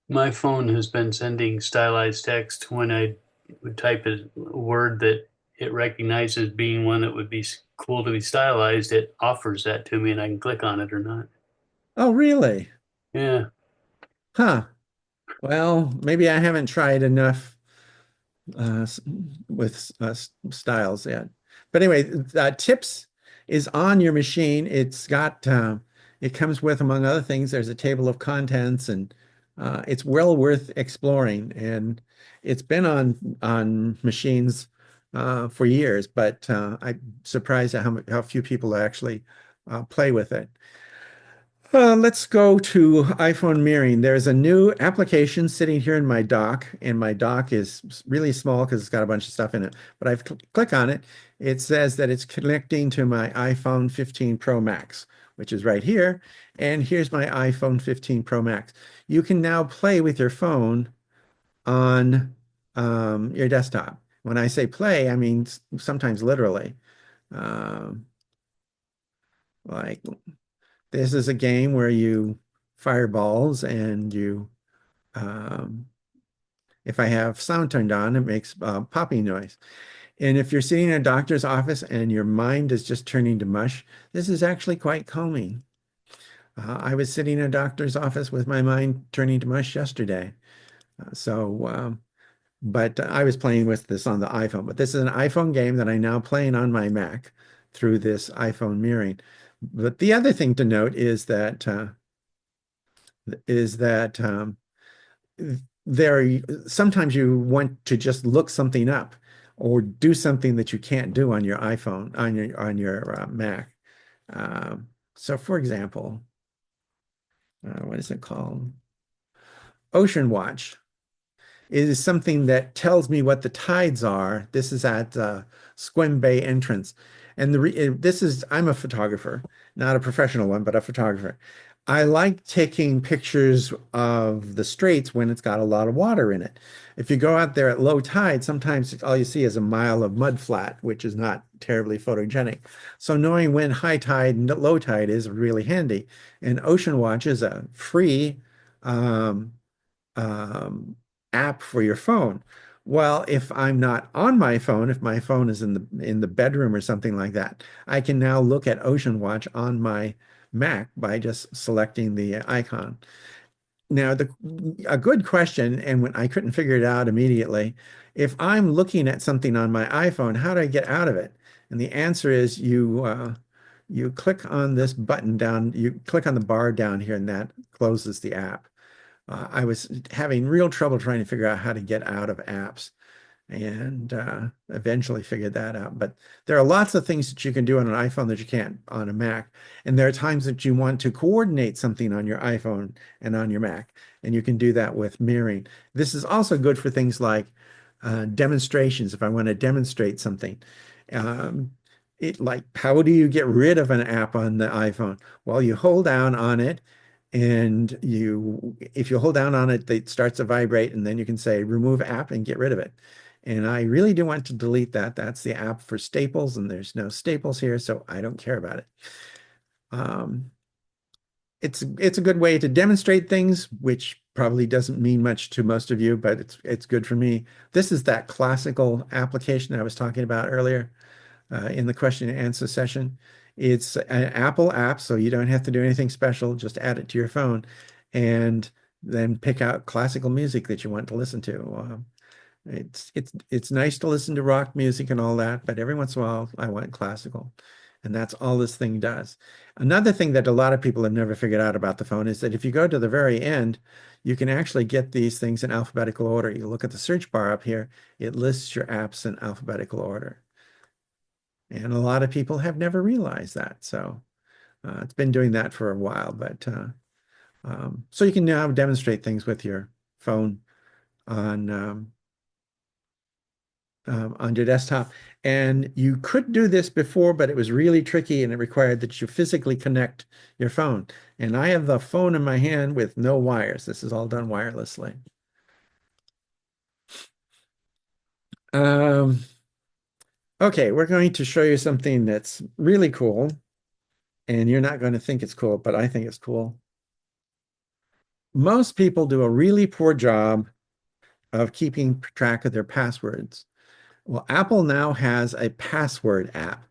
My phone has been sending stylized text when I would type a word that it recognizes being one that would be cool to be stylized. It offers that to me and I can click on it or not. oh, really? Yeah. Huh. Well, maybe I haven't tried enough with styles yet. But anyway, Tips is on your machine. It's got It comes with, among other things, there's a table of contents, and it's well worth exploring. And it's been on machines for years, but I'm surprised at how few people actually play with it. Let's go to iPhone mirroring. There's a new application sitting here in my dock, and my dock is really small because it's got a bunch of stuff in it. But I've click on it. It says that it's connecting to my iPhone 15 Pro Max, which is right here. And here's my iPhone 15 Pro Max. You can now play with your phone on your desktop. When I say play, I mean sometimes literally. Um, like this is a game where you fire balls and um, if I have sound turned on, it makes popping noise. And if you're sitting in a doctor's office and your mind is just turning to mush, this is actually quite calming. I was sitting in a doctor's office with my mind turning to mush yesterday. But I was playing with this on the iPhone. But this is an iPhone game that I'm now playing on my Mac through this iPhone mirroring. But the other thing to note is that there sometimes you want to just look something up or do something that you can't do on your iPhone on your Mac. So, for example, what is it called? Ocean Watch is something that tells me what the tides are. This is at Squim Bay entrance. And I'm a photographer, not a professional one, but a photographer. I like taking pictures of the straits when it's got a lot of water in it. If you go out there at low tide, sometimes all you see is a mile of mud flat, which is not terribly photogenic. So knowing when high tide and low tide is really handy. And Ocean Watch is a free um, um, app for your phone. Well, if I'm not on my phone, if my phone is in the bedroom or something like that, I can now look at Ocean Watch on my Mac by just selecting the icon. Now, a good question, and when I couldn't figure it out immediately, if I'm looking at something on my iPhone, how do I get out of it? And the answer is you click on this button down, you click on the bar down here, and that closes the app. I was having real trouble trying to figure out how to get out of apps and eventually figured that out. But there are lots of things that you can do on an iPhone that you can't on a Mac. And there are times that you want to coordinate something on your iPhone and on your Mac, and you can do that with mirroring. This is also good for things like demonstrations. If I want to demonstrate something, um, like how do you get rid of an app on the iPhone? Well, you hold down on it and if you hold down on it, it starts to vibrate, and then you can say remove app and get rid of it. And I really do want to delete that. That's the app for staples, and there's no staples here, so I don't care about it. It's a good way to demonstrate things, which probably doesn't mean much to most of you, but it's good for me. This is that classical application I was talking about earlier in the question and answer session. It's an Apple app, so you don't have to do anything special. Just add it to your phone and then pick out classical music that you want to listen to. It's nice to listen to rock music and all that, but every once in a while I want classical. And that's all this thing does. Another thing that a lot of people have never figured out about the phone is that if you go to the very end, you can actually get these things in alphabetical order. You look at the search bar up here, it lists your apps in alphabetical order. And a lot of people have never realized that. So it's been doing that for a while, but so you can now demonstrate things with your phone on your desktop. And you could do this before, but it was really tricky and it required that you physically connect your phone. And I have the phone in my hand with no wires. This is all done wirelessly. Okay, we're going to show you something that's really cool. And you're not going to think it's cool, but I think it's cool. Most people do a really poor job of keeping track of their passwords. Well, Apple now has a password app.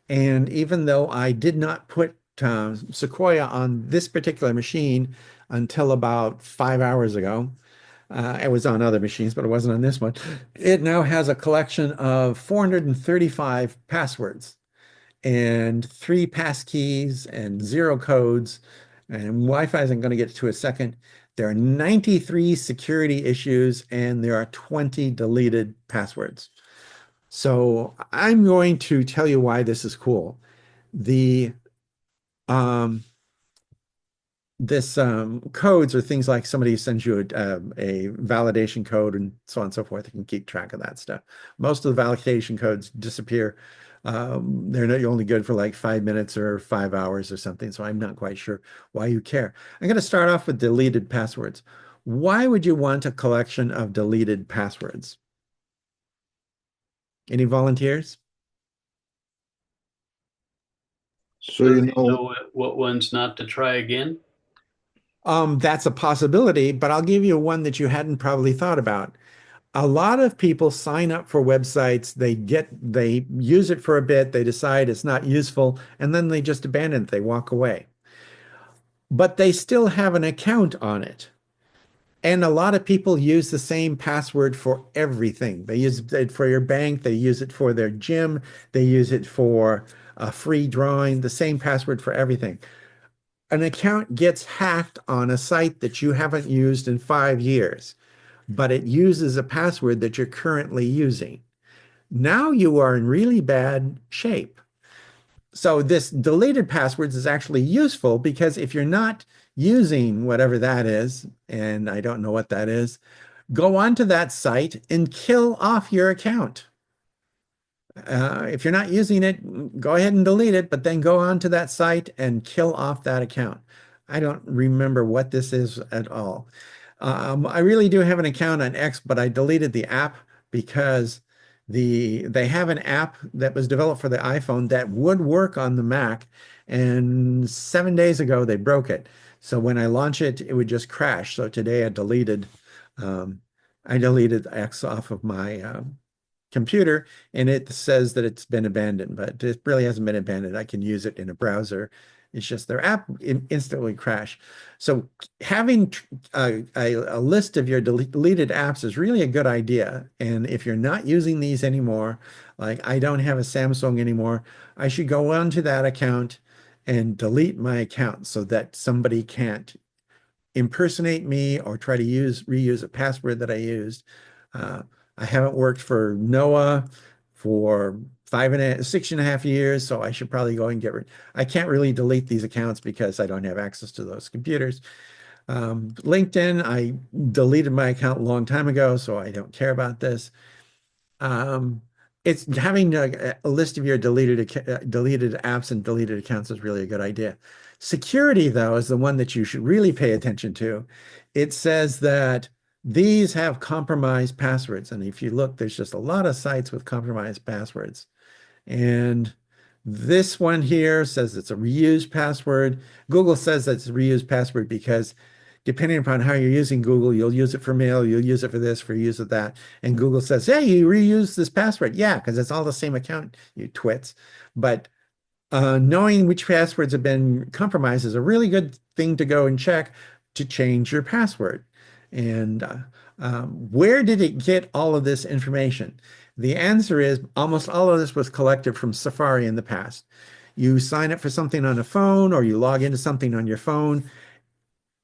And even though I did not put Sequoia on this particular machine until about 5 hours ago, it was on other machines, but it wasn't on this one. It now has a collection of 435 passwords. and 3 passkeys and 0 codes. And Wi-Fi isn't going to get to a second. There are 93 security issues and there are 20 deleted passwords. So I'm going to tell you why this is cool. The this codes are things like somebody sends you a validation code and so on and so forth. You can keep track of that stuff. Most of the validation codes disappear. They're not only good for like 5 minutes or 5 hours or something. So I'm not quite sure why you care. I'm going to start off with deleted passwords. Why would you want a collection of deleted passwords? Any volunteers? So So you you know, know what ones not to try again? That's a possibility, but I'll give you one that you hadn't probably thought about. A lot of people sign up for websites, they use it for a bit, they decide it's not useful, and then they just abandon it, they walk away. But they still have an account on it. And a lot of people use the same password for everything. They use it for your bank, they use it for their gym, they use it for a free drawing, the same password for everything. An account gets hacked on a site that you haven't used in 5 years, but it uses a password that you're currently using. Now you are in really bad shape. So this deleted passwords is actually useful because if you're not using whatever that is, and I don't know what that is, go onto that site and kill off your account. If you're not using it, go ahead and delete it, but then go on to that site and kill off that account. I don't remember what this is at all. I really do have an account on X, but I deleted the app because they have an app that was developed for the iPhone that would work on the Mac, and 7 days ago they broke it. So when I launch it, it would just crash. So today I deleted X off of my computer, and it says that it's been abandoned, but it really hasn't been abandoned. I can use it in a browser. It's just their app instantly crash. So having a list of your deleted apps is really a good idea. And if you're not using these anymore, like I don't have a Samsung anymore, I should go onto that account and delete my account so that somebody can't impersonate me or try to reuse a password that I used. Uh, I haven't worked for NOAA for 6.5 years, so I should probably go and get rid. I can't really delete these accounts because I don't have access to those computers. LinkedIn, I deleted my account a long time ago, so I don't care about this. It's having a list of your deleted apps and deleted accounts is really a good idea. Security, though, is the one that you should really pay attention to. It says that these have compromised passwords. And if you look, there's just a lot of sites with compromised passwords. And this one here says it's a reused password. Google says that's a reused password because depending upon how you're using Google, you'll use it for mail, you'll use it for this, for use of that. And Google says, hey, you reuse this password. Yeah, because it's all the same account, you twits. But knowing which passwords have been compromised is a really good thing to go and check to change your password. And where did it get all of this information? The answer is almost all of this was collected from Safari in the past. You sign up for something on a phone or you log into something on your phone.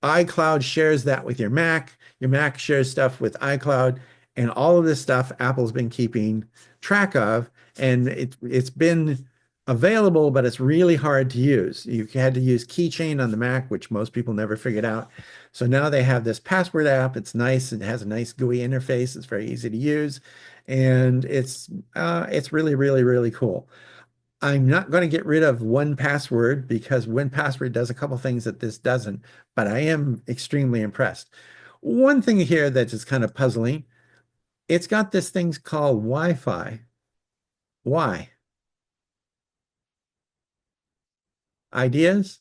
iCloud shares that with your Mac. Your Mac shares stuff with iCloud. And all of this stuff Apple's been keeping track of. And it's been available, but it's really hard to use. You had to use Keychain on the Mac, which most people never figured out. So now they have this password app. It's nice. It has a nice GUI interface. It's very easy to use. And it's really, really, really cool. I'm not going to get rid of 1Password because 1Password does a couple things that this doesn't, but I am extremely impressed. One thing here that is kind of puzzling, it's got this thing called Wi-Fi. Why? Ideas?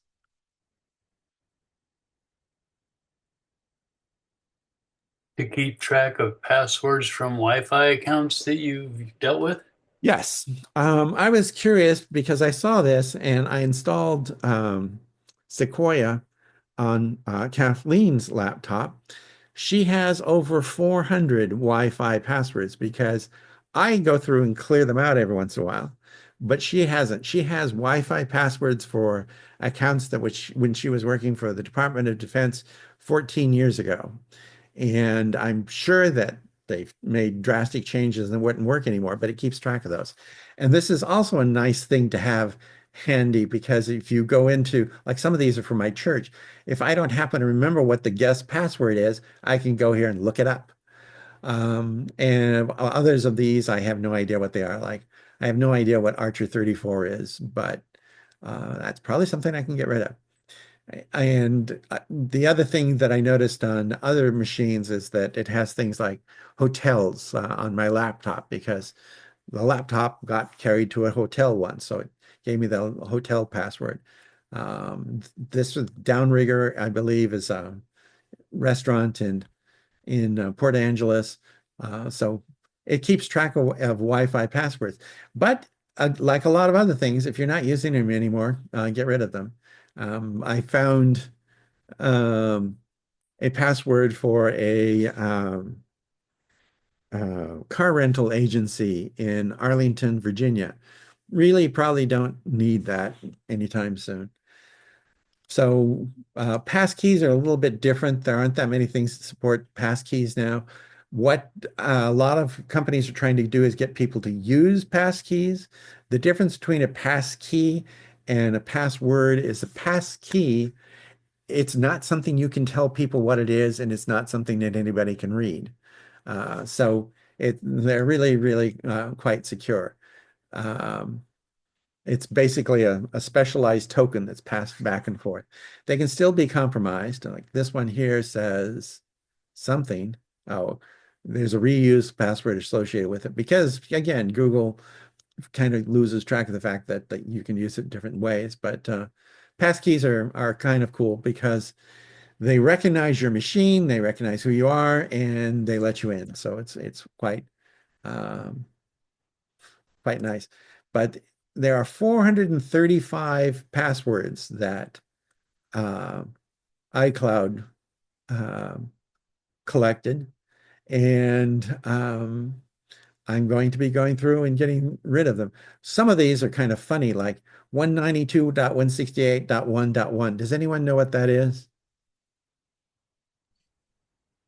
To keep track of passwords from Wi-Fi accounts that you've dealt with? Yes. I was curious because I saw this and I installed Sequoia on Kathleen's laptop. She has over 400 Wi-Fi passwords because I go through and clear them out every once in a while. but she hasn't. She has Wi-Fi passwords for accounts that which when she was working for the Department of Defense 14 years ago. And I'm sure that they've made drastic changes and it wouldn't work anymore, but it keeps track of those. And this is also a nice thing to have handy because if you go into, like some of these are from my church, if I don't happen to remember what the guest password is, I can go here and look it up. And others of these, I have no idea what they are. Like, I have no idea what Archer 34 is, but that's probably something I can get rid of. And the other thing that I noticed on other machines is that it has things like hotels on my laptop because the laptop got carried to a hotel once, so it gave me the hotel password. This Downrigger, I believe, is a restaurant in Port Angeles. So it keeps track of Wi-Fi passwords. But like a lot of other things, if you're not using them anymore, get rid of them. I found a password for a car rental agency in Arlington, Virginia. Really probably don't need that anytime soon. So passkeys are a little bit different. There aren't that many things that support passkeys now. What a lot of companies are trying to do is get people to use passkeys. The difference between a passkey and a password is a passkey. It's not something you can tell people what it is, and it's not something that anybody can read. So they're really, really quite secure. Um, it's basically a specialized token that's passed back and forth. They can still be compromised. Like this one here says something. Oh, there's a reused password associated with it because, again, Google kind of loses track of the fact that you can use it different ways. But passkeys are kind of cool because they recognize your machine, they recognize who you are, and they let you in. So it's um, quite nice. But there are 435 passwords that uh, iCloud collected, and I'm going to be going through and getting rid of them. Some of these are kind of funny, like 192.168.1.1. Does anyone know what that is?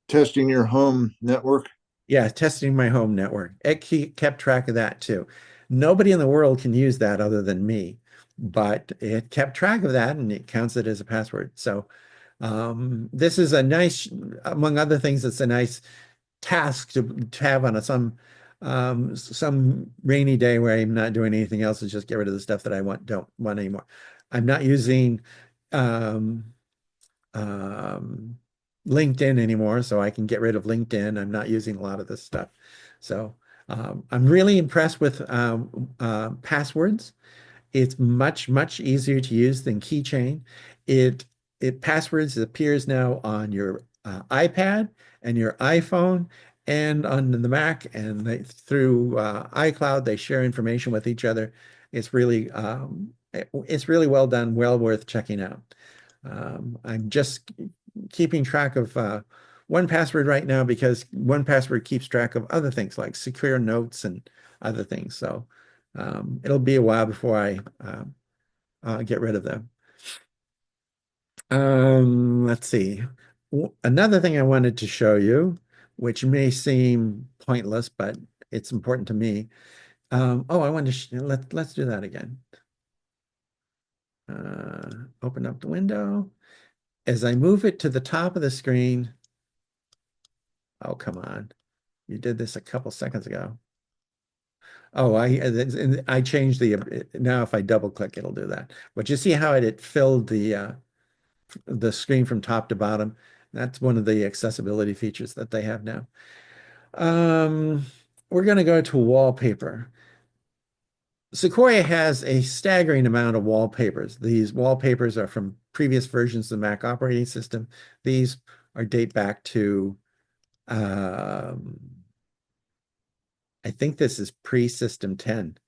Testing your home network. Yeah, testing my home network. It kept track of that too. Nobody in the world can use that other than me, but it kept track of that and it counts it as a password. So this is a nice, among other things, it's a nice task to have on some rainy day where I'm not doing anything else is just get rid of the stuff that I don't want anymore. I'm not using um, um, LinkedIn anymore, so I can get rid of LinkedIn. I'm not using a lot of this stuff. So I'm really impressed with passwords. It's much, much easier to use than Keychain. It passwords appears now on your iPad and your iPhone and on the Mac, and through iCloud, they share information with each other. It's really well done, well worth checking out. I'm just keeping track of 1Password right now because 1Password keeps track of other things like secure notes and other things. So it'll be a while before I get rid of them. Let's see. Another thing I wanted to show you, which may seem pointless, but it's important to me. Oh, I want to let's do that again. Open up the window. As I move it to the top of the screen, oh, come on. You did this a couple seconds ago. Oh, I changed now if I double click, it'll do that. But you see how it filled the screen from top to bottom. That's one of the accessibility features that they have now. We're going to go to wallpaper. Sequoia has a staggering amount of wallpapers. These wallpapers are from previous versions of the Mac operating system. These date back to, I think this is pre-System 10.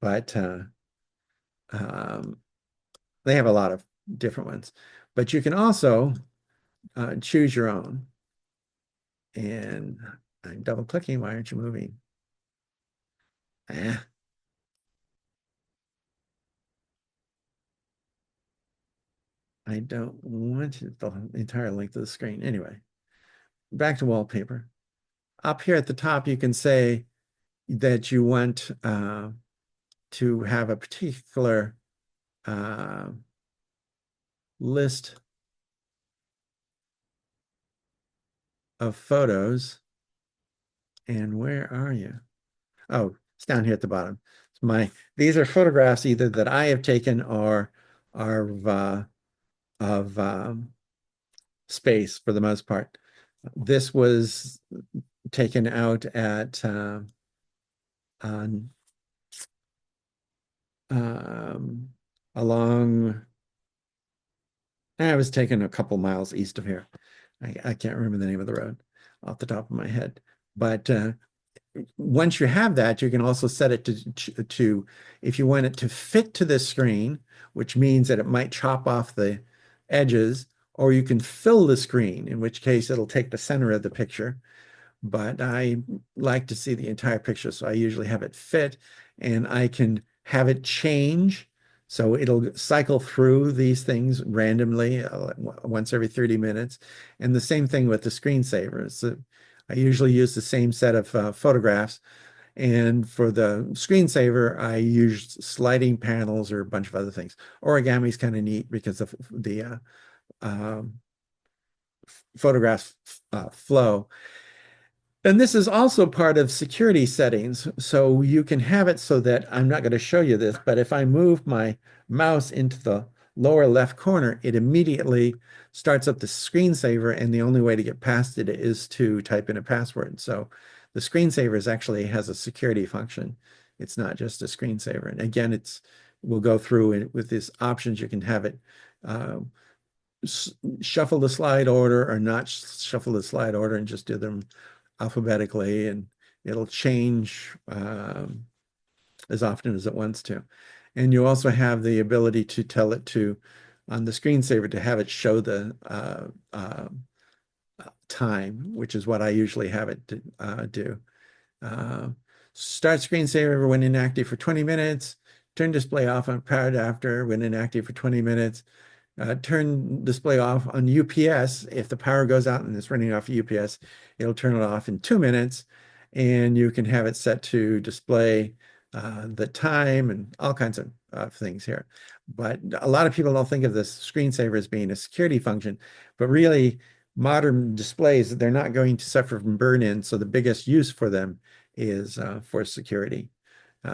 But they have a lot of different ones. But you can also choose your own. And I'm double clicking. Why aren't you moving? I don't want it the entire length of the screen. Anyway, back to wallpaper. Up here at the top, you can say that you want to have a particular list of photos. And where are you? Oh, it's down here at the bottom. These are photographs either that I have taken or are of space for the most part. This was taken out at on along. I was taken a couple miles east of here. I can't remember the name of the road off the top of my head, but once you have that, you can also set it to if you want it to fit to the screen, which means that it might chop off the edges, or you can fill the screen, in which case it'll take the center of the picture. But I like to see the entire picture, so I usually have it fit, and I can have it change. So it'll cycle through these things randomly once every 30 minutes. And the same thing with the screensaver. So I usually use the same set of photographs. And for the screensaver, I use sliding panels or a bunch of other things. Origami is kind of neat because of the photographs flow. And this is also part of security settings. So you can have it so that I'm not going to show you this, but if I move my mouse into the lower left corner, it immediately starts up the screensaver, and the only way to get past it is to type in a password. So the screensaver actually has a security function. It's not just a screensaver. And again, we'll go through it with these options. You can have it shuffle the slide order or not shuffle the slide order and just do them alphabetically, and it'll change as often as it wants to. And you also have the ability to tell it to, on the screensaver, to have it show the time, which is what I usually have it do. Start screensaver when inactive for 20 minutes, turn display off on powered after when inactive for 20 minutes, turn display off on UPS. If the power goes out and it's running off UPS, it'll turn it off in 2 minutes, and you can have it set to display the time and all kinds of things here. But a lot of people don't think of this screensaver as being a security function, but really modern displays, they're not going to suffer from burn-in. So the biggest use for them is for security.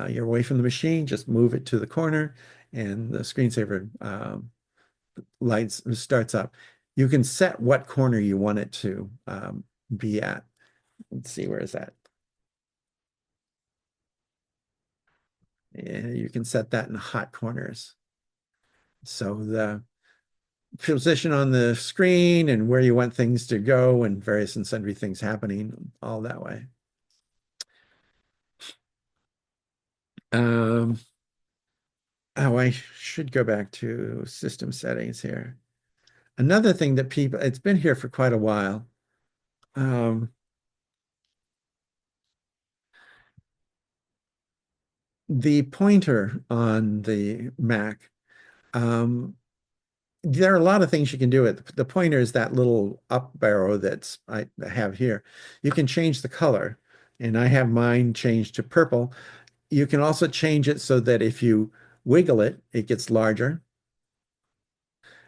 You're away from the machine, just move it to the corner, and the screensaver lights starts up. You can set what corner you want it to be at. Let's see, where is that? And you can set that in hot corners. So the position on the screen and where you want things to go and various and sundry things happening, all that way. Oh, I should go back to system settings here. Another thing that it's been here for quite a while. The pointer on the Mac, there are a lot of things you can do with it. The pointer is that little up arrow I have here. You can change the color, and I have mine changed to purple. You can also change it so that if you wiggle it, it gets larger,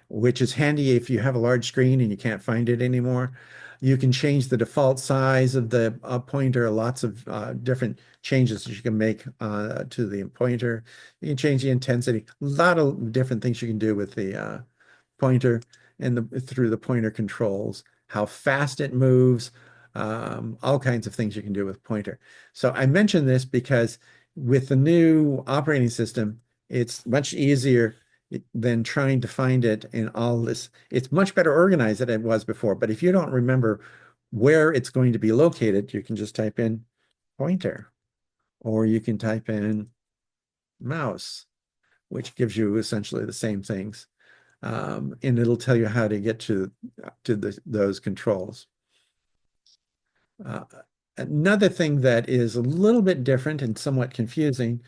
which is handy if you have a large screen and you can't find it anymore. You can change the default size of the pointer, lots of different changes that you can make to the pointer. You can change the intensity, a lot of different things you can do with the pointer and through the pointer controls, how fast it moves, all kinds of things you can do with pointer. So I mention this because with the new operating system, it's much easier than trying to find it in all this. It's much better organized than it was before. But if you don't remember where it's going to be located, you can just type in pointer, or you can type in mouse, which gives you essentially the same things. And it'll tell you how to get to those controls. Another thing that is a little bit different and somewhat confusing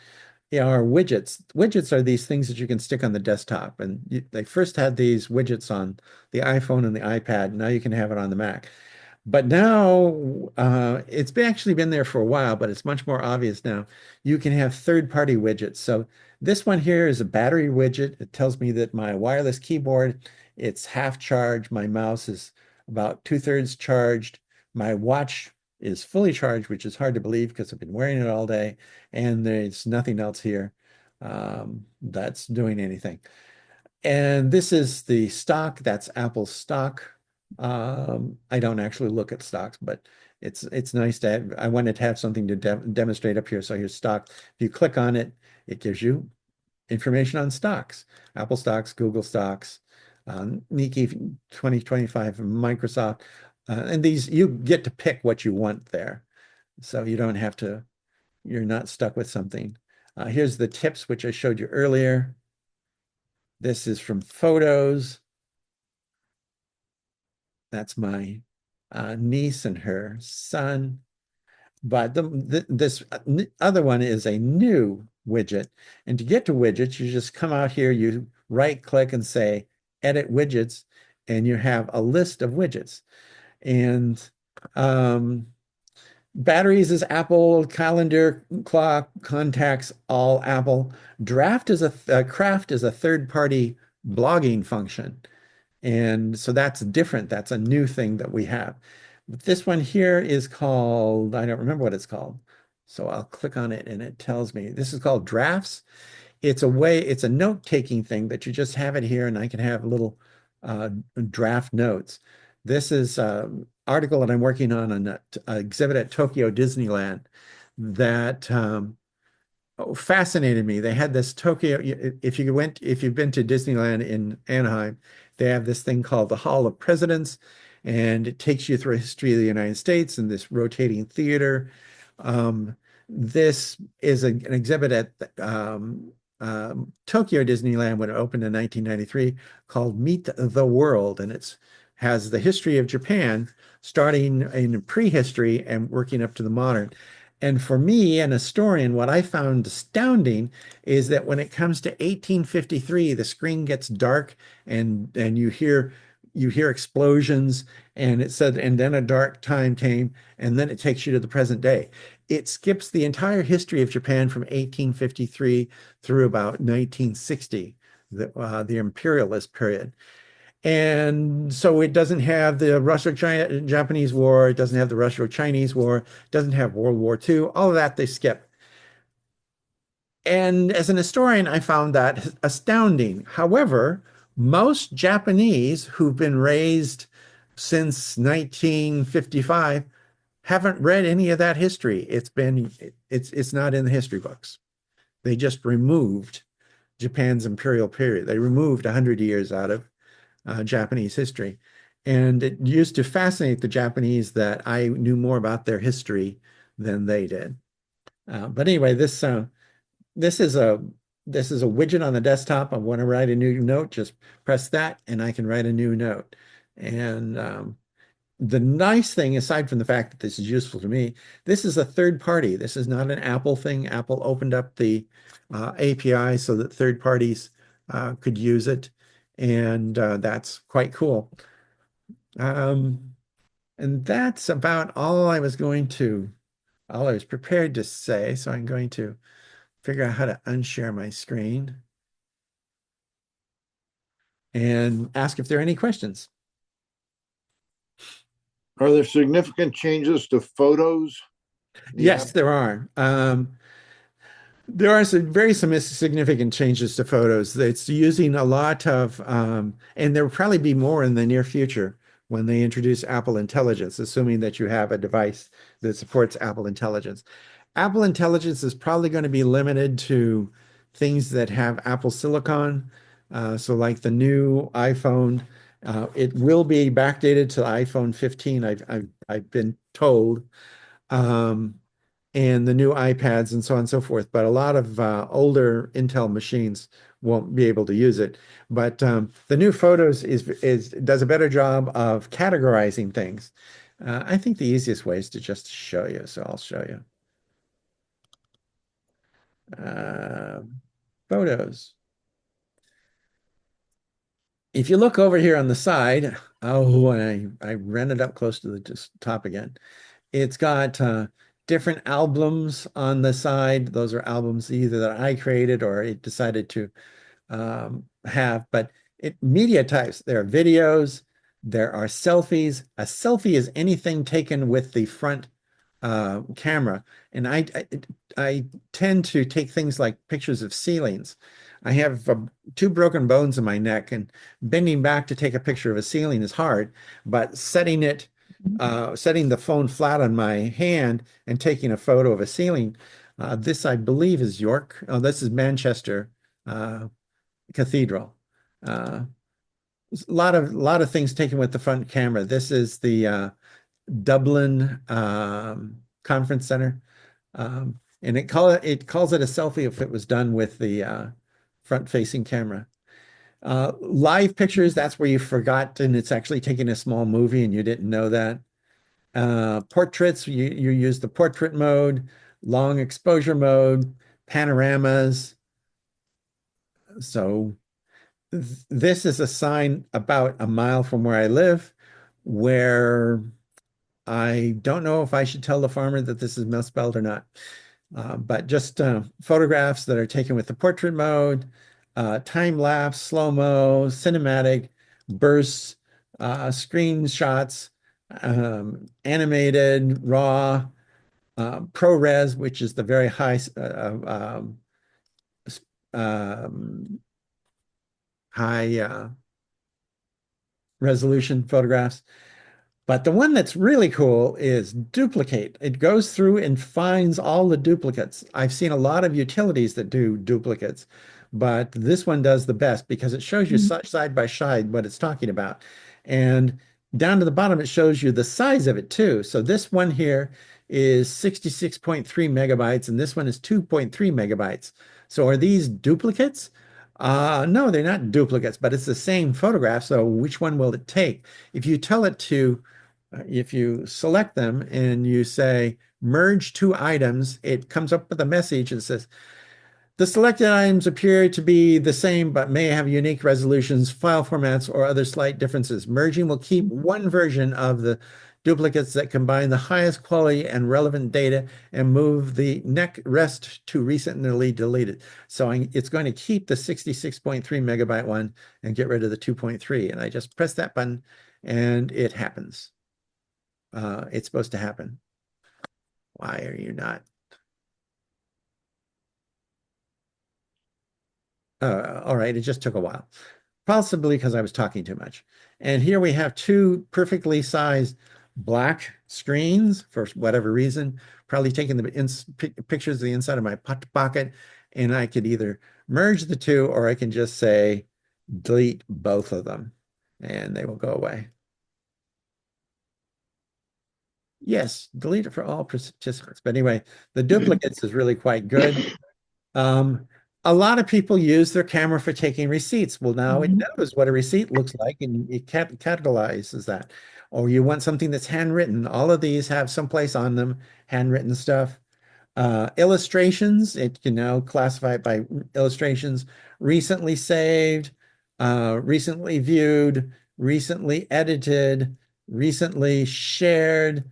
are widgets. Widgets are these things that you can stick on the desktop. And they first had these widgets on the iPhone and the iPad. Now you can have it on the Mac. But now it's actually been there for a while, but it's much more obvious now. You can have third-party widgets. So this one here is a battery widget. It tells me that my wireless keyboard, it's half charged. My mouse is about 2/3 charged. My watch is fully charged, which is hard to believe because I've been wearing it all day, and there's nothing else here that's doing anything. And this is the stock. That's Apple's stock. I don't actually look at stocks, but it's nice to have. I wanted to have something to demonstrate up here. So here's stock. If you click on it, it gives you information on stocks, Apple stocks, Google stocks, Nikkei 2025 from Microsoft. And these, you get to pick what you want there. So you don't have to, you're not stuck with something. Here's the tips, which I showed you earlier. This is from Photos. That's my niece and her son. But this other one is a new widget. And to get to widgets, you just come out here, you right click and say edit widgets, and you have a list of widgets. And batteries is Apple, calendar, clock, contacts, all Apple. Draft is Craft is a third-party blogging function. And so that's different. That's a new thing that we have. But this one here is called, I don't remember what it's called. So I'll click on it and it tells me this is called Drafts. It's a note-taking thing that you just have it here and I can have little draft notes. This is an article that I'm working on an exhibit at Tokyo Disneyland that fascinated me. They had this Tokyo, if you've been to Disneyland in Anaheim, they have this thing called the Hall of Presidents, and it takes you through a history of the United States and this rotating theater. This is an exhibit at Tokyo Disneyland when it opened in 1993 called Meet the World, and it has the history of Japan starting in prehistory and working up to the modern. And for me, an historian, what I found astounding is that when it comes to 1853, the screen gets dark and you hear explosions, and it said, and then a dark time came, and then it takes you to the present day. It skips the entire history of Japan from 1853 through about 1960, the imperialist period. And so it doesn't have the Russo-Japanese War, it doesn't have the Russo-Chinese War, it doesn't have World War II, all of that they skip. And as an historian, I found that astounding. However, most Japanese who've been raised since 1955 haven't read any of that history. It's not in the history books. They just removed Japan's imperial period. They removed 100 years out of Japanese history. And it used to fascinate the Japanese that I knew more about their history than they did. But anyway, this is a widget on the desktop. I want to write a new note, just press that and I can write a new note. And the nice thing, aside from the fact that this is useful to me, this is a third party. This is not an Apple thing. Apple opened up the API so that third parties could use it. And that's quite cool. And that's about all I was prepared to say. So I'm going to figure out how to unshare my screen and ask if there are any questions. Are there significant changes to photos? Yes, there are. There are some significant changes to photos. It's using a lot of, and there will probably be more in the near future when they introduce Apple Intelligence, assuming that you have a device that supports Apple Intelligence. Apple Intelligence is probably going to be limited to things that have Apple Silicon. So like the new iPhone, it will be backdated to iPhone 15, I've been told. And the new iPads and so on and so forth. But a lot of older Intel machines won't be able to use it. But the new Photos does a better job of categorizing things. I think the easiest way is to just show you. So I'll show you. photos. If you look over here on the side, oh, and I ran it up close to the top again. It's got different albums on the side. Those are albums either that I created or it decided to have, but media types. There are videos, there are selfies. A selfie is anything taken with the front camera, and I tend to take things like pictures of ceilings. I have two broken bones in my neck, and bending back to take a picture of a ceiling is hard, but setting the phone flat on my hand and taking a photo of a ceiling. This, I believe, is York. Oh, this is Manchester Cathedral. A lot of things taken with the front camera. This is the Dublin Conference Center, and it calls it a selfie if it was done with the front-facing camera. Live pictures, that's where you forgot, and it's actually taking a small movie and you didn't know that. Portraits, you use the portrait mode, long exposure mode, panoramas. So this is a sign about a mile from where I live, where I don't know if I should tell the farmer that this is misspelled or not. But just photographs that are taken with the portrait mode, time lapse, slow-mo, cinematic, bursts, screenshots, animated, raw, ProRes, which is the very high resolution photographs. But the one that's really cool is duplicate. It goes through and finds all the duplicates. I've seen a lot of utilities that do duplicates, but this one does the best because it shows you side by side what it's talking about. And down to the bottom, it shows you the size of it too. So this one here is 66.3 megabytes, and this one is 2.3 megabytes. So are these duplicates? No, they're not duplicates, but it's the same photograph. So which one will it take? If you tell it to, if you select them and you say merge two items, it comes up with a message that says, the selected items appear to be the same, but may have unique resolutions, file formats, or other slight differences. Merging will keep one version of the duplicates that combine the highest quality and relevant data and move the rest to recently deleted. So it's going to keep the 66.3 megabyte one and get rid of the 2.3. And I just press that button and it happens. It's supposed to happen. Why are you not? All right, it just took a while. Possibly because I was talking too much. And here we have two perfectly sized black screens for whatever reason, probably taking the pictures of the inside of my pocket, and I could either merge the two or I can just say delete both of them and they will go away. Yes, delete it for all participants. But anyway, the duplicates is really quite good. A lot of people use their camera for taking receipts. Well, now it knows what a receipt looks like and it catalyzes that. Or you want something that's handwritten. All of these have someplace on them, handwritten stuff. Illustrations, it can now classify it by illustrations. Recently saved, recently viewed, recently edited, recently shared,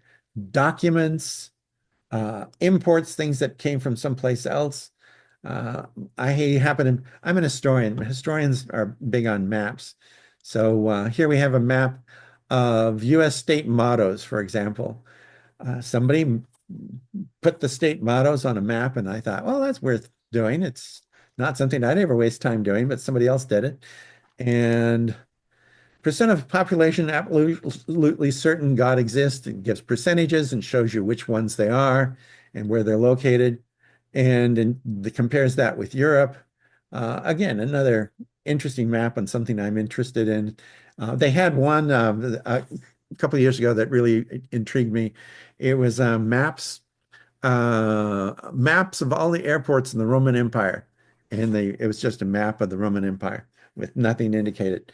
documents, imports, things that came from someplace else. I'm an historian. Historians are big on maps. So here we have a map of US state mottos, for example. Somebody put the state mottos on a map and I thought, well, that's worth doing. It's not something I'd ever waste time doing, but somebody else did it. And percent of population absolutely certain God exists. It gives percentages and shows you which ones they are and where they're located. And compares that with Europe. Again, another interesting map on something I'm interested in. They had one a couple of years ago that really intrigued me. It was maps of all the airports in the Roman Empire. And it was just a map of the Roman Empire with nothing indicated,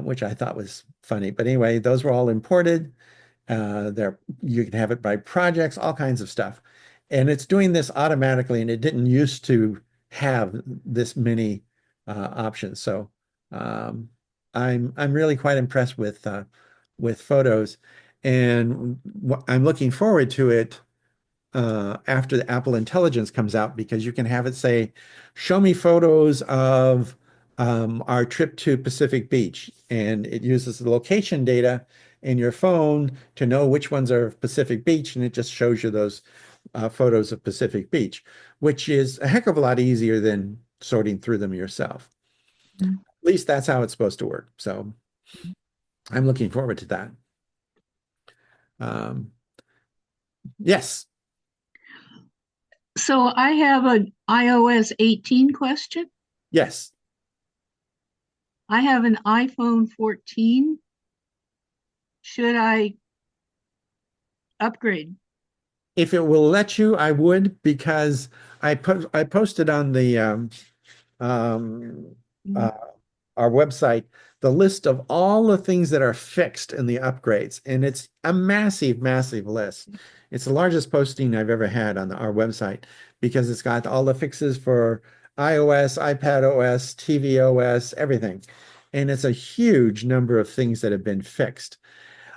which I thought was funny. But anyway, those were all imported. You can have it by projects, all kinds of stuff. And it's doing this automatically, and it didn't used to have this many options. So I'm really quite impressed with photos, and I'm looking forward to it after the Apple Intelligence comes out, because you can have it say, show me photos of our trip to Pacific Beach. And it uses the location data in your phone to know which ones are Pacific Beach. And it just shows you those photos of Pacific Beach, which is a heck of a lot easier than sorting through them yourself. Mm. At least that's how it's supposed to work. So I'm looking forward to that. Um, yes. So I have an iOS 18 question. Yes. I have an iPhone 14. Should I upgrade? If it will let you, I would, because I posted on the uh, our website the list of all the things that are fixed in the upgrades, and it's a massive, massive list. It's the largest posting I've ever had on our website, because it's got all the fixes for iOS, iPadOS, tvOS, everything, and it's a huge number of things that have been fixed.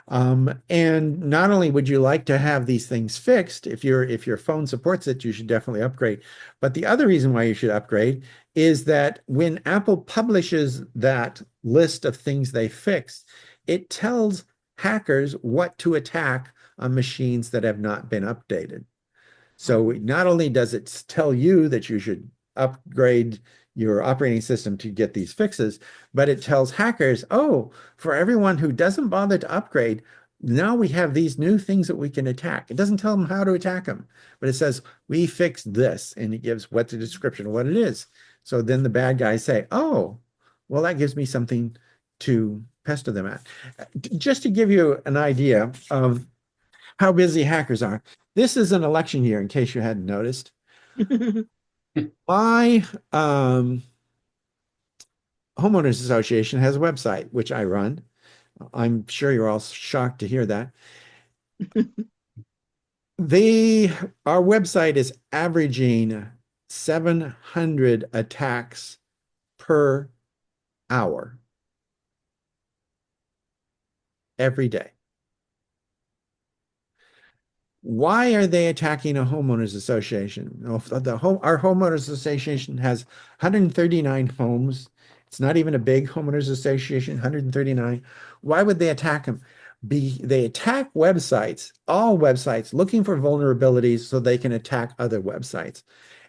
And not only would you like to have these things fixed, if your phone supports it, you should definitely upgrade. But the other reason why you should upgrade is that when Apple publishes that list of things they fixed, it tells hackers what to attack on machines that have not been updated. So not only does it tell you that you should upgrade your operating system to get these fixes, but it tells hackers, oh, for everyone who doesn't bother to upgrade, now we have these new things that we can attack. It doesn't tell them how to attack them, but it says, we fixed this, and it gives what the description of what it is. So then the bad guys say, oh, well, that gives me something to pester them at. Just to give you an idea of how busy hackers are, this is an election year, in case you hadn't noticed. My homeowners association has a website, which I run. I'm sure you're all shocked to hear that. Our website is averaging 700 attacks per hour every day. Why are they attacking a homeowners association? Our homeowners association has 139 homes. It's not even a big homeowners association, 139. Why would they attack them? They attack websites, all websites, looking for vulnerabilities so they can attack other websites.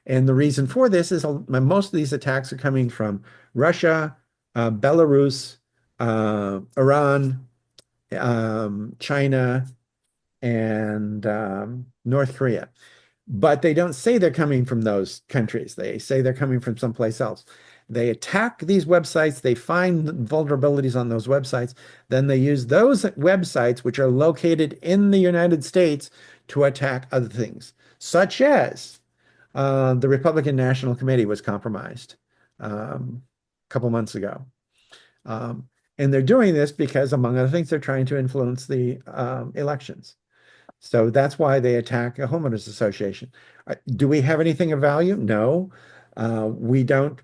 And the reason for this is most of these attacks are coming from Russia, Belarus, Iran, China, and North Korea. But they don't say they're coming from those countries. They say they're coming from someplace else. They attack these websites, they find vulnerabilities on those websites, then they use those websites, which are located in the United States, to attack other things, such as the Republican National Committee was compromised a couple months ago. And they're doing this because, among other things, they're trying to influence the elections. So that's why they attack a homeowners association. Do we have anything of value? No. We don't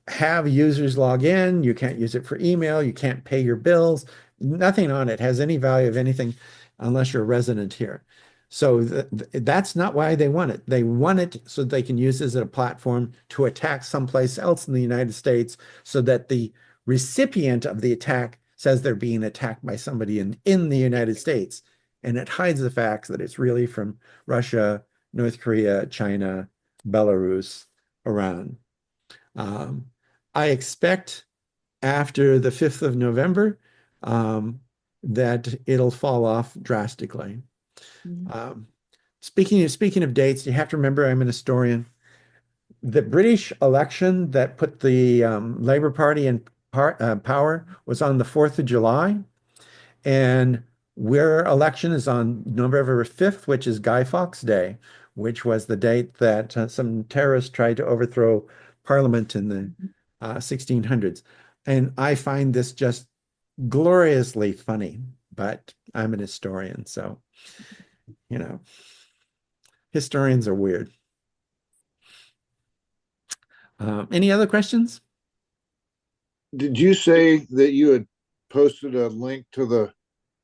have users log in. You can't use it for email. You can't pay your bills. Nothing on it has any value of anything unless you're a resident here. So that's not why they want it. They want it so they can use it as a platform to attack someplace else in the United States, so that the recipient of the attack says they're being attacked by somebody in the United States. And it hides the facts that it's really from Russia, North Korea, China, Belarus, Iran. I expect after the 5th of November that it'll fall off drastically. Speaking of dates, you have to remember I'm an historian. The British election that put the Labour Party in power was on the 4th of July. And their election is on November 5th, which is Guy Fawkes Day, which was the date that some terrorists tried to overthrow Parliament in the 1600s. And I find this just gloriously funny, but I'm an historian, so, historians are weird. Any other questions? Did you say that you had posted a link to the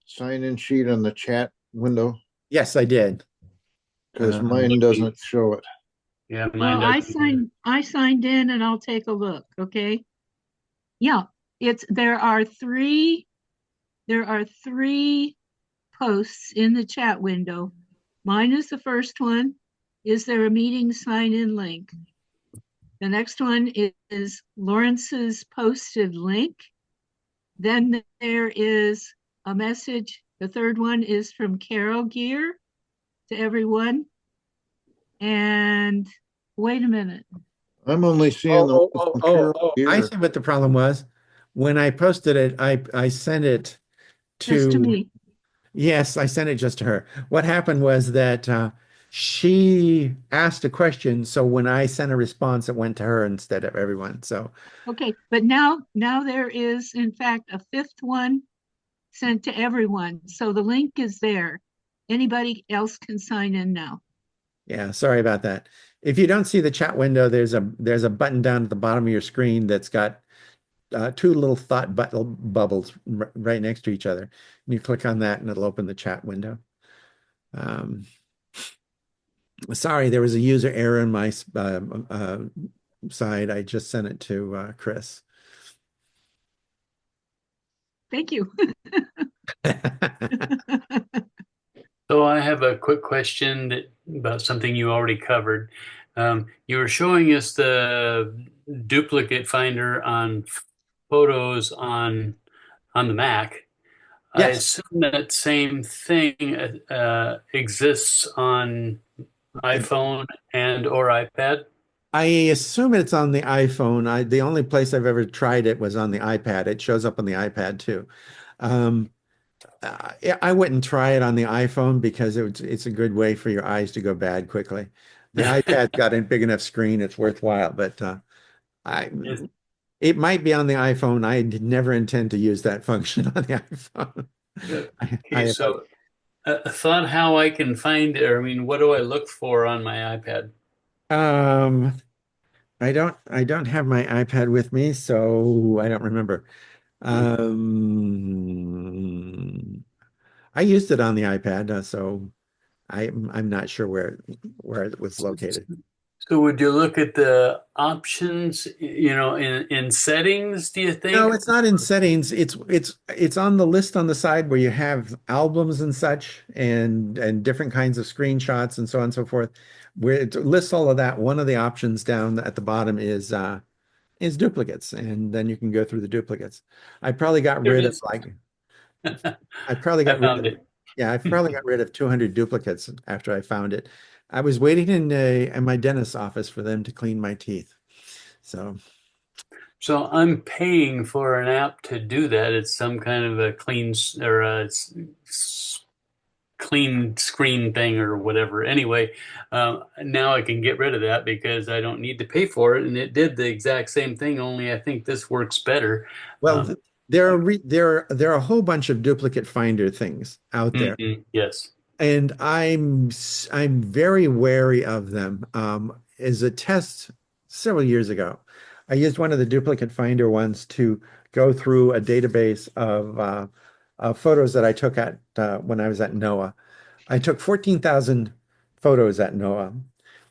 sign-in sheet on the chat window? Yes, I did. Because mine doesn't show it. Yeah, mine Well, doesn't. I signed in and I'll take a look, okay? Yeah, there are three posts in the chat window. Mine is the first one. Is there a meeting sign-in link? The next one is Lawrence's posted link. Then there is a message. The third one is from Carol Gear to everyone. And wait a minute. I'm only seeing the one from Carol I here. see what the problem was. When I posted it, I sent it Just to me. yes, I sent it just to her. What happened was that she asked a question, so when I sent a response, it went to her instead of everyone. So Okay, but now there is in fact a fifth one sent to everyone. So the link is there. Anybody else can sign in now. yeah, sorry about that. If you don't see the chat window, there's a button down at the bottom of your screen that's got two little thought bubbles right next to each other. And you click on that and it'll open the chat window. Sorry, there was a user error on my side. I just sent it to Chris. Thank you. So I have a quick question about something you already covered. You were showing us the duplicate finder on photos on the Mac. I Yes. assume that same thing exists on iPhone and or iPad. I assume it's on the iPhone. The only place I've ever tried it was on the iPad. It shows up on the iPad too. Um, I wouldn't try it on the iPhone because it's a good way for your eyes to go bad quickly. The iPad's got a big enough screen, it's worthwhile, but I it might be on the iPhone. I did never intend to use that function on the iPhone. Okay, so a thought how I can find it, or I mean, what do I look for on my iPad? Um, I don't have my iPad with me, so I don't remember. I used it on the iPad, so I'm not sure where it was located. So would you look at the options, in settings, do you No, think? it's not in settings. It's on the list on the side where you have albums and such and different kinds of screenshots and so on and so forth. Where it lists all of that. One of the options down at the bottom is duplicates, and then you can go through the duplicates. I probably got There it rid of is. like I probably I got rid found of it. yeah, I probably got rid of 200 duplicates after I found it. I was waiting in my dentist's office for them to clean my teeth. So So I'm paying for an app to do that. It's some kind of a clean screen thing or whatever. Anyway, now I can get rid of that because I don't need to pay for it, and it did the exact same thing. Only I think this works better. well, Um, there are a whole bunch of duplicate finder things out there, yes. and I'm very wary of them. As a test several years ago, I used one of the duplicate finder ones to go through a database of photos that I took at when I was at NOAA. I took 14,000 photos at NOAA,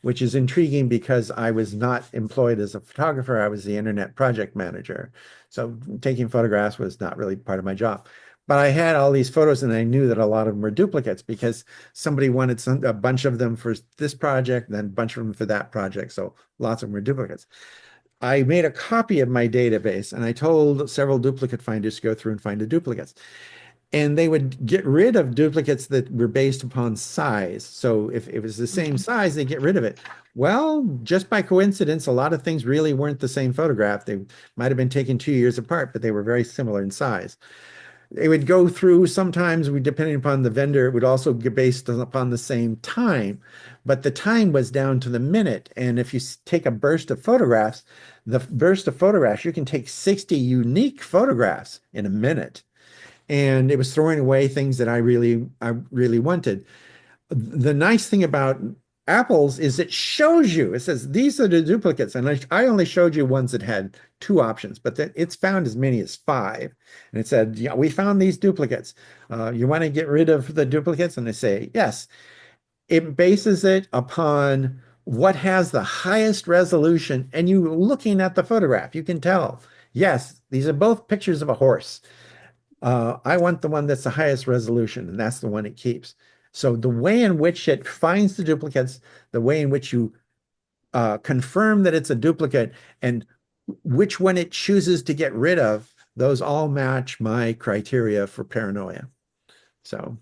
which is intriguing because I was not employed as a photographer. I was the internet project manager. So taking photographs was not really part of my job. But I had all these photos and I knew that a lot of them were duplicates because somebody wanted a bunch of them for this project, and then a bunch of them for that project. So lots of them were duplicates. I made a copy of my database and I told several duplicate finders to go through and find the duplicates. And they would get rid of duplicates that were based upon size. So if it was the same size, they get rid of it. Well, just by coincidence, a lot of things really weren't the same photograph. They might have been taken 2 years apart, but they were very similar in size. It would go through sometimes, depending upon the vendor, it would also get based upon the same time, but the time was down to the minute. And if you take a burst of photographs, the burst of photographs, you can take 60 unique photographs in a minute. And it was throwing away things that I really wanted. The nice thing about Apple's is it shows you, it says these are the duplicates. And I only showed you ones that had two options, but that it's found as many as five. And it said, yeah, we found these duplicates. You want to get rid of the duplicates? And they say, yes. It bases it upon what has the highest resolution. And you looking at the photograph, you can tell, yes, these are both pictures of a horse. I want the one that's the highest resolution, and that's the one it keeps. So the way in which it finds the duplicates, the way in which you confirm that it's a duplicate, and which one it chooses to get rid of, those all match my criteria for paranoia. So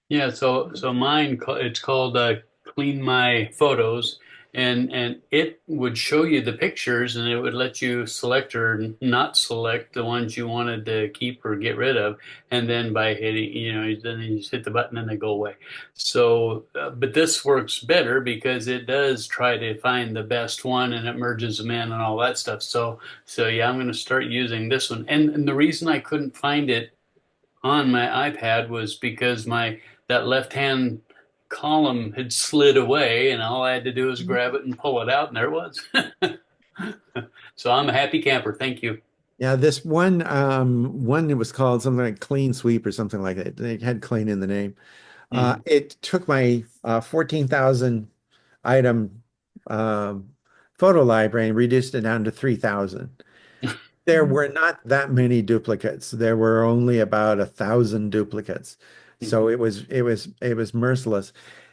Yeah, so mine it's called Clean My Photos, and it would show you the pictures, and it would let you select or not select the ones you wanted to keep or get rid of, and then by hitting, then you just hit the button and they go away. So, but this works better because it does try to find the best one, and it merges them in and all that stuff. So yeah, I'm going to start using this one, and the reason I couldn't find it on my iPad was because that left-hand column had slid away, and all I had to do was grab it and pull it out, and there it was. So I'm a happy camper. Thank you. yeah, this one it was called something like Clean Sweep or something like that. They had clean in the name. It took my 14,000 item photo library and reduced it down to 3,000. There were not that many duplicates. There were only about 1,000 duplicates. So it was merciless.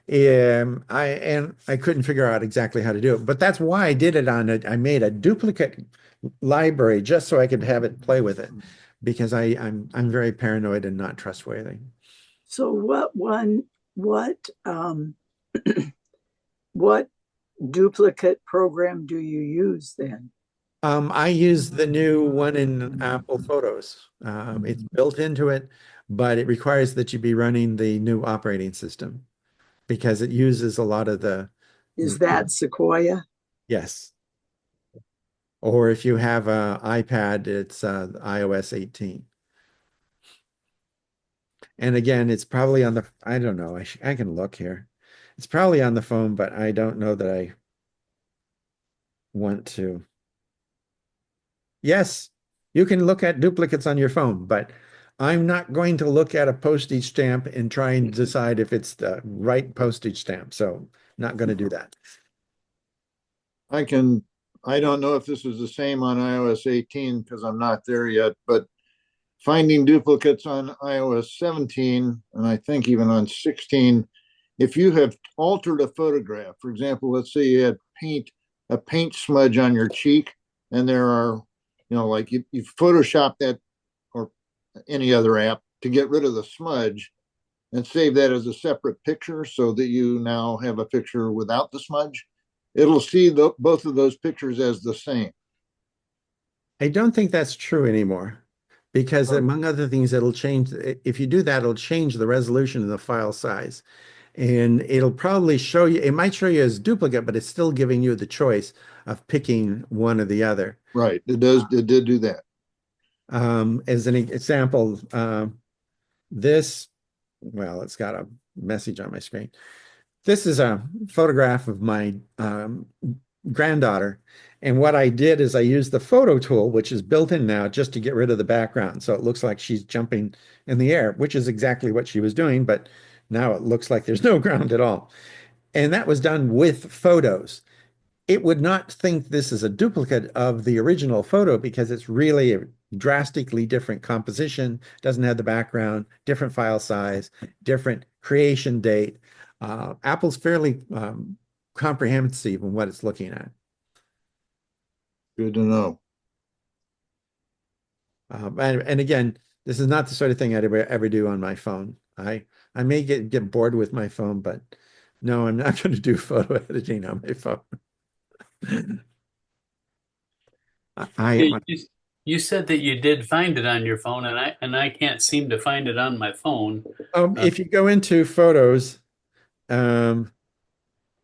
I couldn't figure out exactly how to do it, but that's why I did it on it. I made a duplicate library just so I could have it play with it, because I'm very paranoid and not trustworthy. So what duplicate program do you use then? I use the new one in Apple Photos. It's built into it, but it requires that you be running the new operating system because it uses a lot of the, Is that Sequoia? yes. Or if you have an iPad, it's iOS 18. And again, it's probably on the, I don't know, I can look here. It's probably on the phone, but I don't know that I want to. Yes, you can look at duplicates on your phone, but I'm not going to look at a postage stamp and try and decide if it's the right postage stamp. So not going to do that. I don't know if this is the same on iOS 18 because I'm not there yet, but finding duplicates on iOS 17, and I think even on 16, if you have altered a photograph, for example, let's say you had a paint smudge on your cheek, and there are, like you Photoshop that or any other app to get rid of the smudge and save that as a separate picture so that you now have a picture without the smudge. It'll see both of those pictures as the same. I don't think that's true anymore because among other things, it'll change. If you do that, it'll change the resolution of the file size. And it'll probably show you, it might show you as duplicate, but it's still giving you the choice of picking one or the other. Right. It did do that. As an example, it's got a message on my screen. This is a photograph of my granddaughter. And what I did is I used the photo tool, which is built in now, just to get rid of the background. So it looks like she's jumping in the air, which is exactly what she was doing. But now it looks like there's no ground at all. And that was done with photos. It would not think this is a duplicate of the original photo because it's really a drastically different composition, doesn't have the background, different file size, different creation date. Apple's fairly comprehensive in what it's looking at. Good to know. And again, this is not the sort of thing I'd ever do on my phone. I may get bored with my phone, but no, I'm not going to do photo editing on my phone. You said that you did find it on your phone, and I can't seem to find it on my phone. If you go into Photos,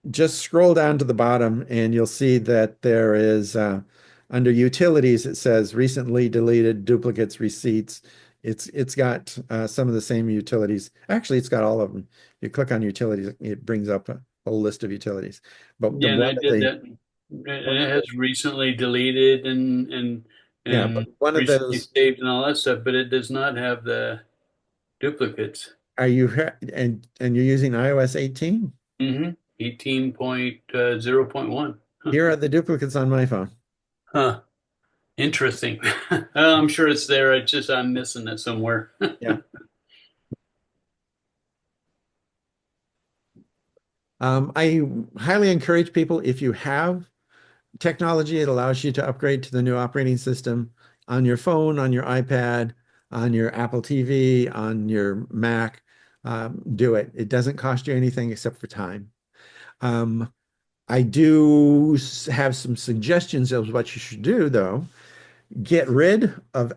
just scroll down to the bottom, and you'll see that there is under Utilities, it says recently deleted duplicates receipts. It's got some of the same utilities. Actually, it's got all of them. You click on Utilities, it brings up whole list of utilities. But Yeah, and I did that. And one it of has recently deleted yeah, but and one of recently those, saved and all that stuff, but it does not have the duplicates. are you and you're using iOS 18? 18.0.1. Here are the duplicates on my phone. Huh. Interesting. I'm sure it's there. I'm missing it somewhere. Yeah. I highly encourage people, if you have technology, it allows you to upgrade to the new operating system on your phone, on your iPad, on your Apple TV, on your Mac. Do it. It doesn't cost you anything except for time. Um, I do have some suggestions of what you should do, though. Get rid of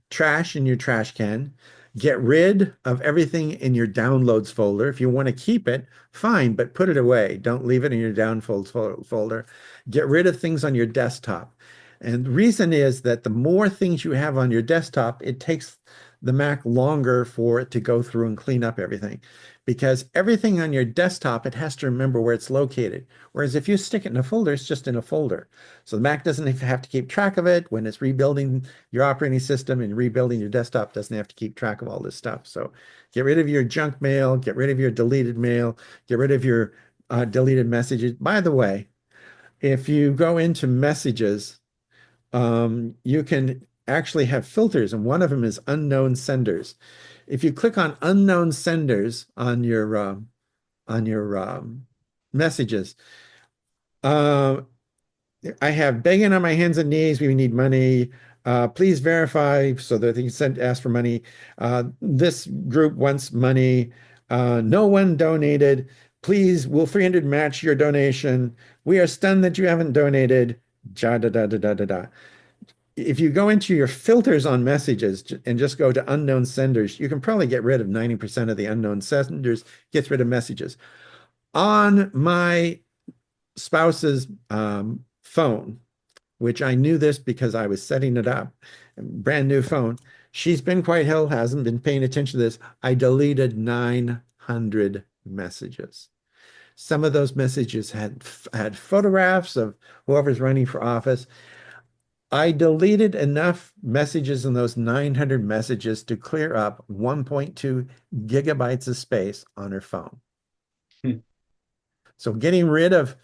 trash in your trash can. Get rid of everything in your downloads folder. If you want to keep it, fine, but put it away. Don't leave it in your downloads folder. Get rid of things on your desktop. And the reason is that the more things you have on your desktop, it takes the Mac longer for it to go through and clean up everything. Because everything on your desktop, it has to remember where it's located. Whereas if you stick it in a folder, it's just in a folder. So the Mac doesn't have to keep track of it when it's rebuilding your operating system and rebuilding your desktop, doesn't have to keep track of all this stuff. So get rid of your junk mail, get rid of your deleted mail, get rid of your deleted messages. By the way, if you go into messages, you can actually have filters, and one of them is unknown senders. If you click on unknown senders on your messages, uh, I have begging on my hands and knees. We need money. Please verify so that they can ask for money. This group wants money. No one donated. Please, will 300 match your donation? We are stunned that you haven't donated. Ja, da, da, da, da, da, da. If you go into your filters on messages and just go to unknown senders, you can probably get rid of 90% of the unknown senders, get rid of messages. On my spouse's phone, which I knew this because I was setting it up, brand new phone. She's been quite hell, hasn't been paying attention to this. I deleted 900 messages. Some of those messages had photographs of whoever's running for office. I deleted enough messages in those 900 messages to clear up 1.2 gigabytes of space on her phone. So getting rid of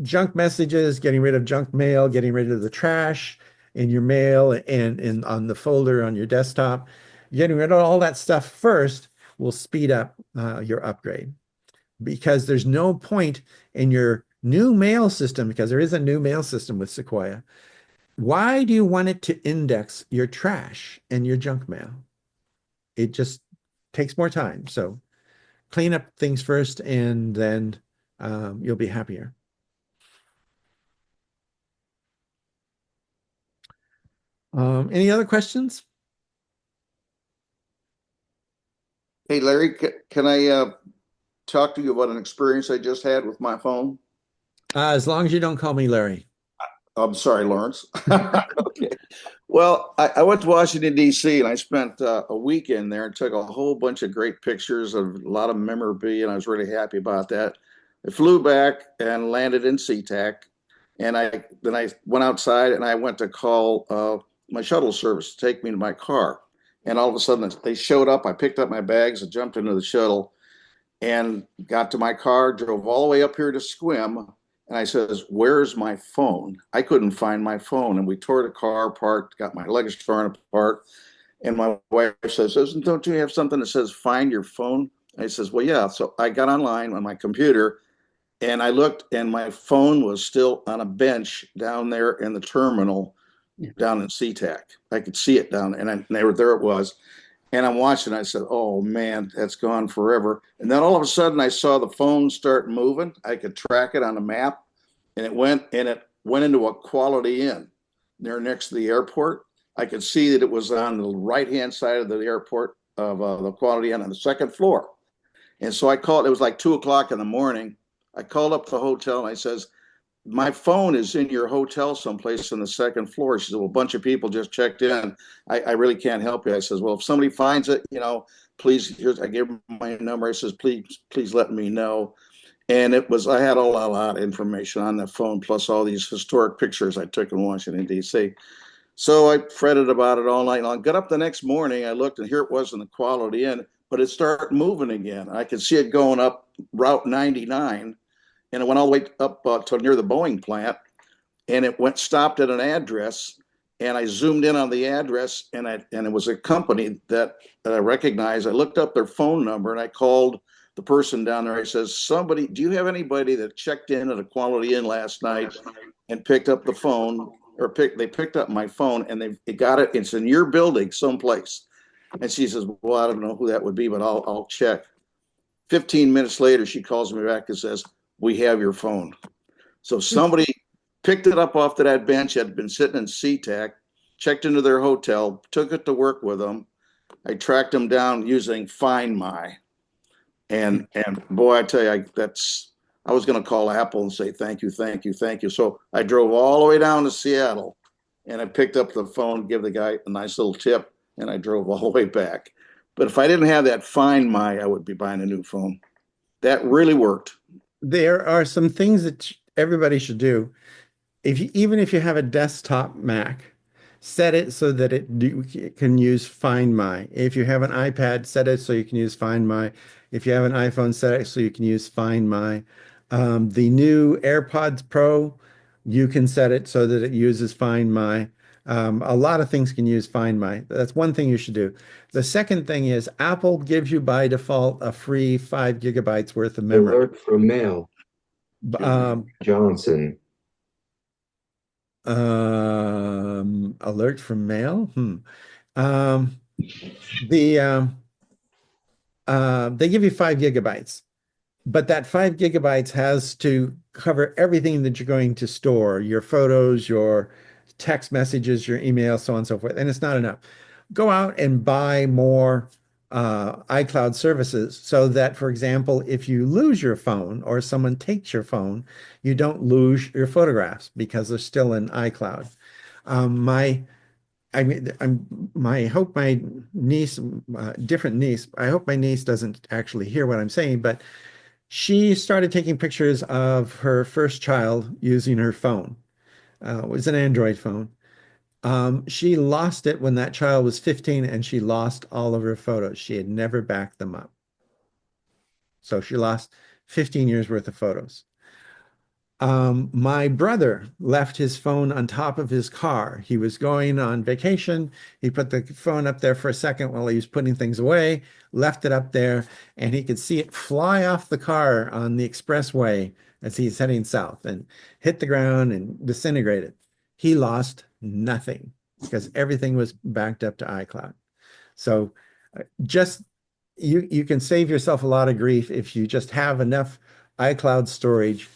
junk messages, getting rid of junk mail, getting rid of the trash in your mail and on the folder on your desktop, getting rid of all that stuff first will speed up your upgrade. Because there's no point in your new mail system, because there is a new mail system with Sequoia. Why do you want it to index your trash and your junk mail? It just takes more time. So clean up things first, and then you'll be happier. Any other questions? Hey, Larry, can I talk to you about an experience I just had with my phone? As long as you don't call me Larry. I'm sorry, Lawrence. Okay. Well, I went to Washington, D.C., and I spent a weekend there and took a whole bunch of great pictures of a lot of memorabilia, and I was really happy about that. I flew back and landed in SeaTac, and then I went outside and I went to call my shuttle service to take me to my car. And all of a sudden, they showed up. I picked up my bags and jumped into the shuttle and got to my car, drove all the way up here to Squim. And I says, "Where's my phone?" I couldn't find my phone. And we tore the car apart, got my luggage torn apart. And my wife says, "Don't you have something that says find your phone?" I says, "Well, yeah." So I got online on my computer and I looked, and my phone was still on a bench down there in the terminal down in SeaTac. I could see it down, and there it was. And I'm watching. I said, "Oh man, that's gone forever." And then all of a sudden, I saw the phone start moving. I could track it on a map, and it went into a Quality Inn there next to the airport. I could see that it was on the right-hand side of the airport of the Quality Inn on the second floor. And so I called. It was like 2 o'clock in the morning. I called up the hotel and I says, "My phone is in your hotel someplace on the second floor." She said, "Well, a bunch of people just checked in. I really can't help you." I says, "Well, if somebody finds it, please," I gave her my number. I says, please let me know." And I had a lot of information on the phone, plus all these historic pictures I took in Washington, D.C. So I fretted about it all night long. Got up the next morning, I looked, and here it was in the Quality Inn, but it started moving again. I could see it going up Route 99, and it went all the way up to near the Boeing plant, and it went stopped at an address, and I zoomed in on the address, and it was a company that I recognized. I looked up their phone number, and I called the person down there. I says, "Somebody, do you have anybody that checked in at a Quality Inn last night and picked up the phone, or they picked up my phone, and they got it? It's in your building someplace." And she says, "Well, I don't know who that would be, but I'll check." 15 minutes later, she calls me back and says, "We have your phone." So somebody picked it up off of that bench, had been sitting in SeaTac, checked into their hotel, took it to work with them. I tracked them down using Find My. And boy, I tell you, I was going to call Apple and say thank you, thank you, thank you. So I drove all the way down to Seattle, and I picked up the phone, give the guy a nice little tip, and I drove all the way back. But if I didn't have that Find My, I would be buying a new phone. That really worked. There are some things that everybody should do. Even if you have a desktop Mac, set it so that it can use Find My. If you have an iPad, set it so you can use Find My. If you have an iPhone, set it so you can use Find My. The new AirPods Pro, you can set it so that it uses Find My. A lot of things can use Find My. That's one thing you should do. The second thing is Apple gives you by default a free 5 GB worth of memory. Alert from mail. Johnson. Alert from mail. Um, the they give you 5 GB, but that 5 GB has to cover everything that you're going to store, your photos, your text messages, your email, so on and so forth. And it's not enough. Go out and buy more iCloud services so that, for example, if you lose your phone or someone takes your phone, you don't lose your photographs because they're still in iCloud. I hope my niece, different niece, I hope my niece doesn't actually hear what I'm saying, but she started taking pictures of her first child using her phone. It was an Android phone. She lost it when that child was 15, and she lost all of her photos. She had never backed them up. So she lost 15 years worth of photos. My brother left his phone on top of his car. He was going on vacation. He put the phone up there for a second while he was putting things away, left it up there, and he could see it fly off the car on the expressway as he's heading south and hit the ground and disintegrated. He lost nothing because everything was backed up to iCloud. So just you can save yourself a lot of grief if you just have enough iCloud storage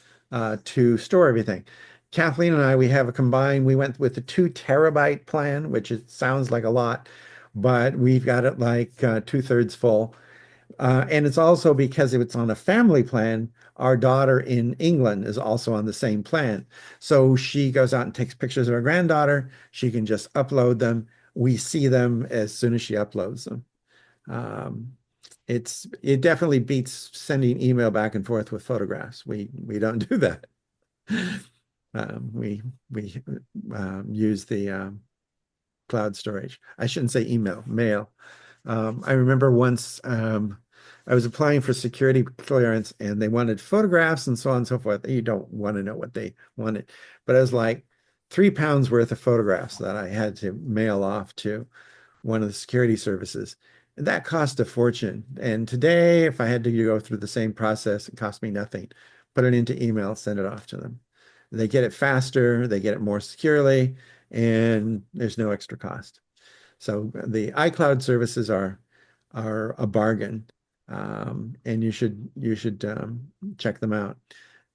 to store everything. Kathleen and I, we have a combined, we went with the 2 TB plan, which it sounds like a lot, but we've got it like 2/3 full. And it's also because if it's on a family plan, our daughter in England is also on the same plan. So she goes out and takes pictures of her granddaughter. She can just upload them. We see them as soon as she uploads them. It definitely beats sending email back and forth with photographs. We don't do that. We use the cloud storage. I shouldn't say email, mail. I remember once I was applying for security clearance and they wanted photographs and so on and so forth. You don't want to know what they wanted, but it was like 3 pounds worth of photographs that I had to mail off to one of the security services. That cost a fortune. And today, if I had to go through the same process, it cost me nothing. Put it into email, send it off to them. They get it faster, they get it more securely, and there's no extra cost. So the iCloud services are a bargain, and you should check them out.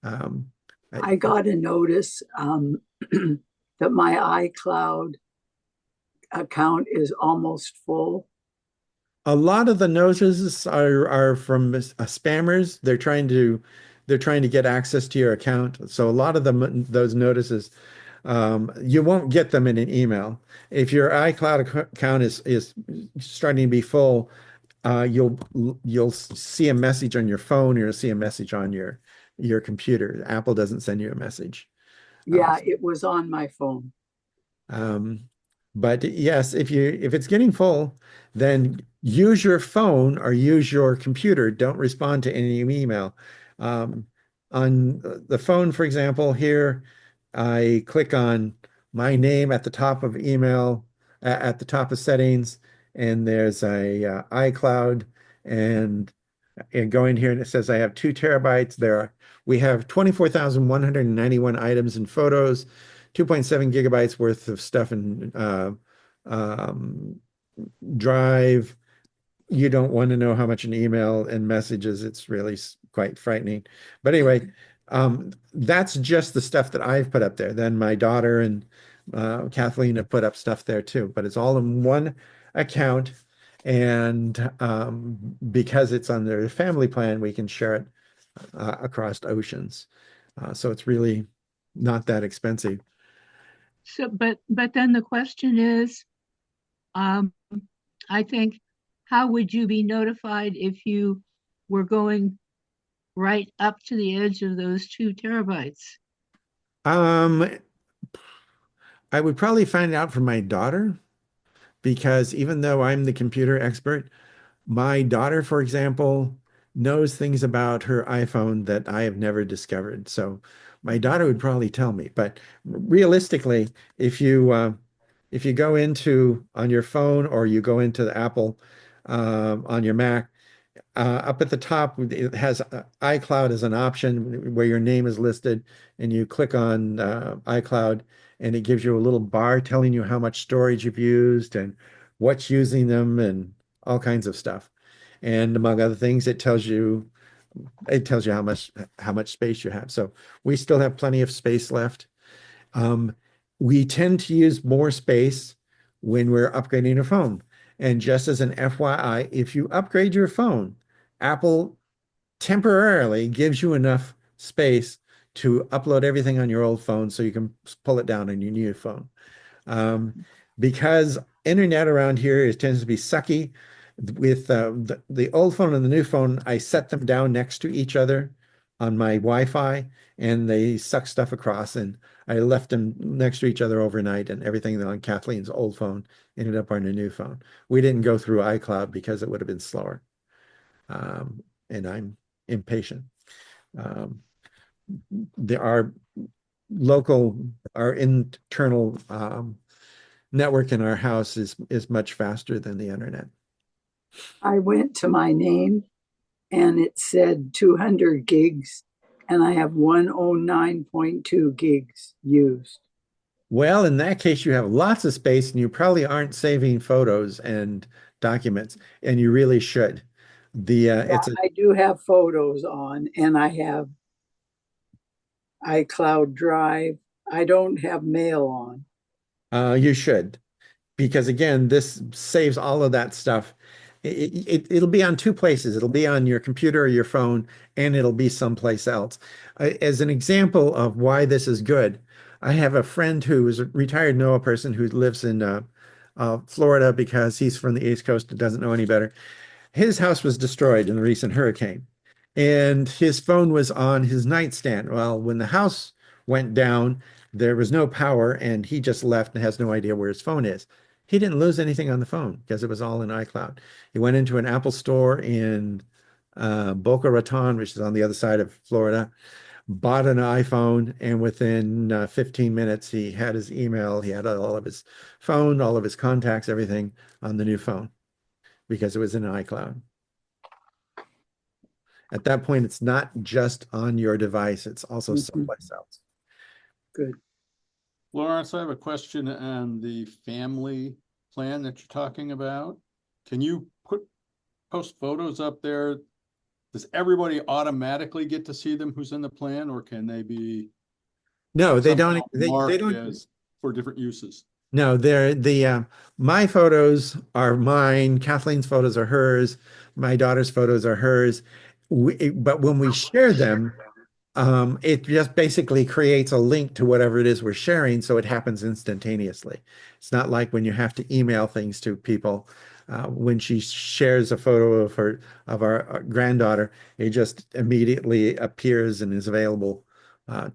I got a notice that my iCloud account is almost full. A lot of the notices are from spammers. They're trying to get access to your account. So a lot of those notices, you won't get them in an email. If your iCloud account is starting to be full, you'll see a message on your phone, or you'll see a message on your your computer. Apple doesn't send you a message. Yeah, it was on my phone. Um, but yes, if it's getting full, then use your phone or use your computer. Don't respond to any email. Um, on the phone, for example, here I click on my name at the top of email, at the top of settings, and there's a iCloud, and go in here and it says I have 2 TB. We have 24,191 items and photos, 2.7 gigabytes worth of stuff in um, Drive. You don't want to know how much an email and messages. It's really quite frightening. But anyway, that's just the stuff that I've put up there. Then my daughter and Kathleen have put up stuff there too. But it's all in one account. And because it's on their family plan, we can share it across oceans. So it's really not that expensive. So, but then the question is, um, I think, how would you be notified if you were going right up to the edge of those 2 TB? Um, I would probably find out from my daughter because even though I'm the computer expert, my daughter, for example, knows things about her iPhone that I have never discovered. So my daughter would probably tell me. But realistically, if you go into on your phone or you go into the Apple on your Mac, up at the top, it has iCloud as an option where your name is listed, and you click on iCloud, and it gives you a little bar telling you how much storage you've used and what's using them and all kinds of stuff. And among other things, it tells you how much space you have. So we still have plenty of space left. Um, we tend to use more space when we're upgrading a phone. And just as an FYI, if you upgrade your phone, Apple temporarily gives you enough space to upload everything on your old phone so you can pull it down on your new phone. Because internet around here tends to be sucky. With the old phone and the new phone, I set them down next to each other on my Wi-Fi, and they suck stuff across. And I left them next to each other overnight, and everything on Kathleen's old phone ended up on her new phone. We didn't go through iCloud because it would have been slower. And I'm impatient. There are our internal network in our house is much faster than the internet. I went to my name and it said 200 gigs, and I have 109.2 gigs used. Well, in that case, you have lots of space and you probably aren't saving photos and documents, and you really should. I do have photos on, and I have iCloud Drive. I don't have mail on. You should, because again, this saves all of that stuff. It'll be on two places. It'll be on your computer or your phone, and it'll be someplace else. As an example of why this is good, I have a friend who is a retired NOAA person who lives in Florida because he's from the East Coast and doesn't know any better. His house was destroyed in a recent hurricane, and his phone was on his nightstand. Well, when the house went down, there was no power, and he just left and has no idea where his phone is. He didn't lose anything on the phone because it was all in iCloud. He went into an Apple store in Boca Raton, which is on the other side of Florida, bought an iPhone, and within 15 minutes, he had his email, he had all of his phone, all of his contacts, everything on the new phone because it was in iCloud. At that point, it's not just on your device, it's also someplace else. Good. Lawrence, I have a question on the family plan that you're talking about. Can you post photos up there? Does everybody automatically get to see them who's in the plan, or can they be? No, they don't. They don't. As for different uses. No, my photos are mine. Kathleen's photos are hers. My daughter's photos are hers. But when we share them, it just basically creates a link to whatever it is we're sharing, so it happens instantaneously. It's not like when you have to email things to people. when she shares a photo of our granddaughter, it just immediately appears and is available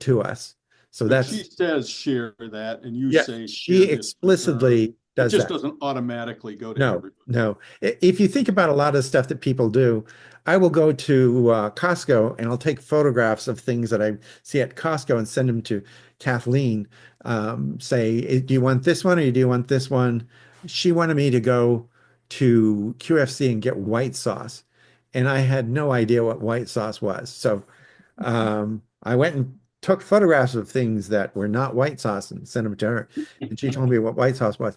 to us. So But she that's, says share that, and you yes, say she share this with her. explicitly It does just that. doesn't automatically go to No, everybody. no. If you think about a lot of stuff that people do, I will go to Costco and I'll take photographs of things that I see at Costco and send them to Kathleen. Say, do you want this one or do you want this one? She wanted me to go to QFC and get white sauce, and I had no idea what white sauce was. So I went and took photographs of things that were not white sauce and sent them to her, and she told me what white sauce was.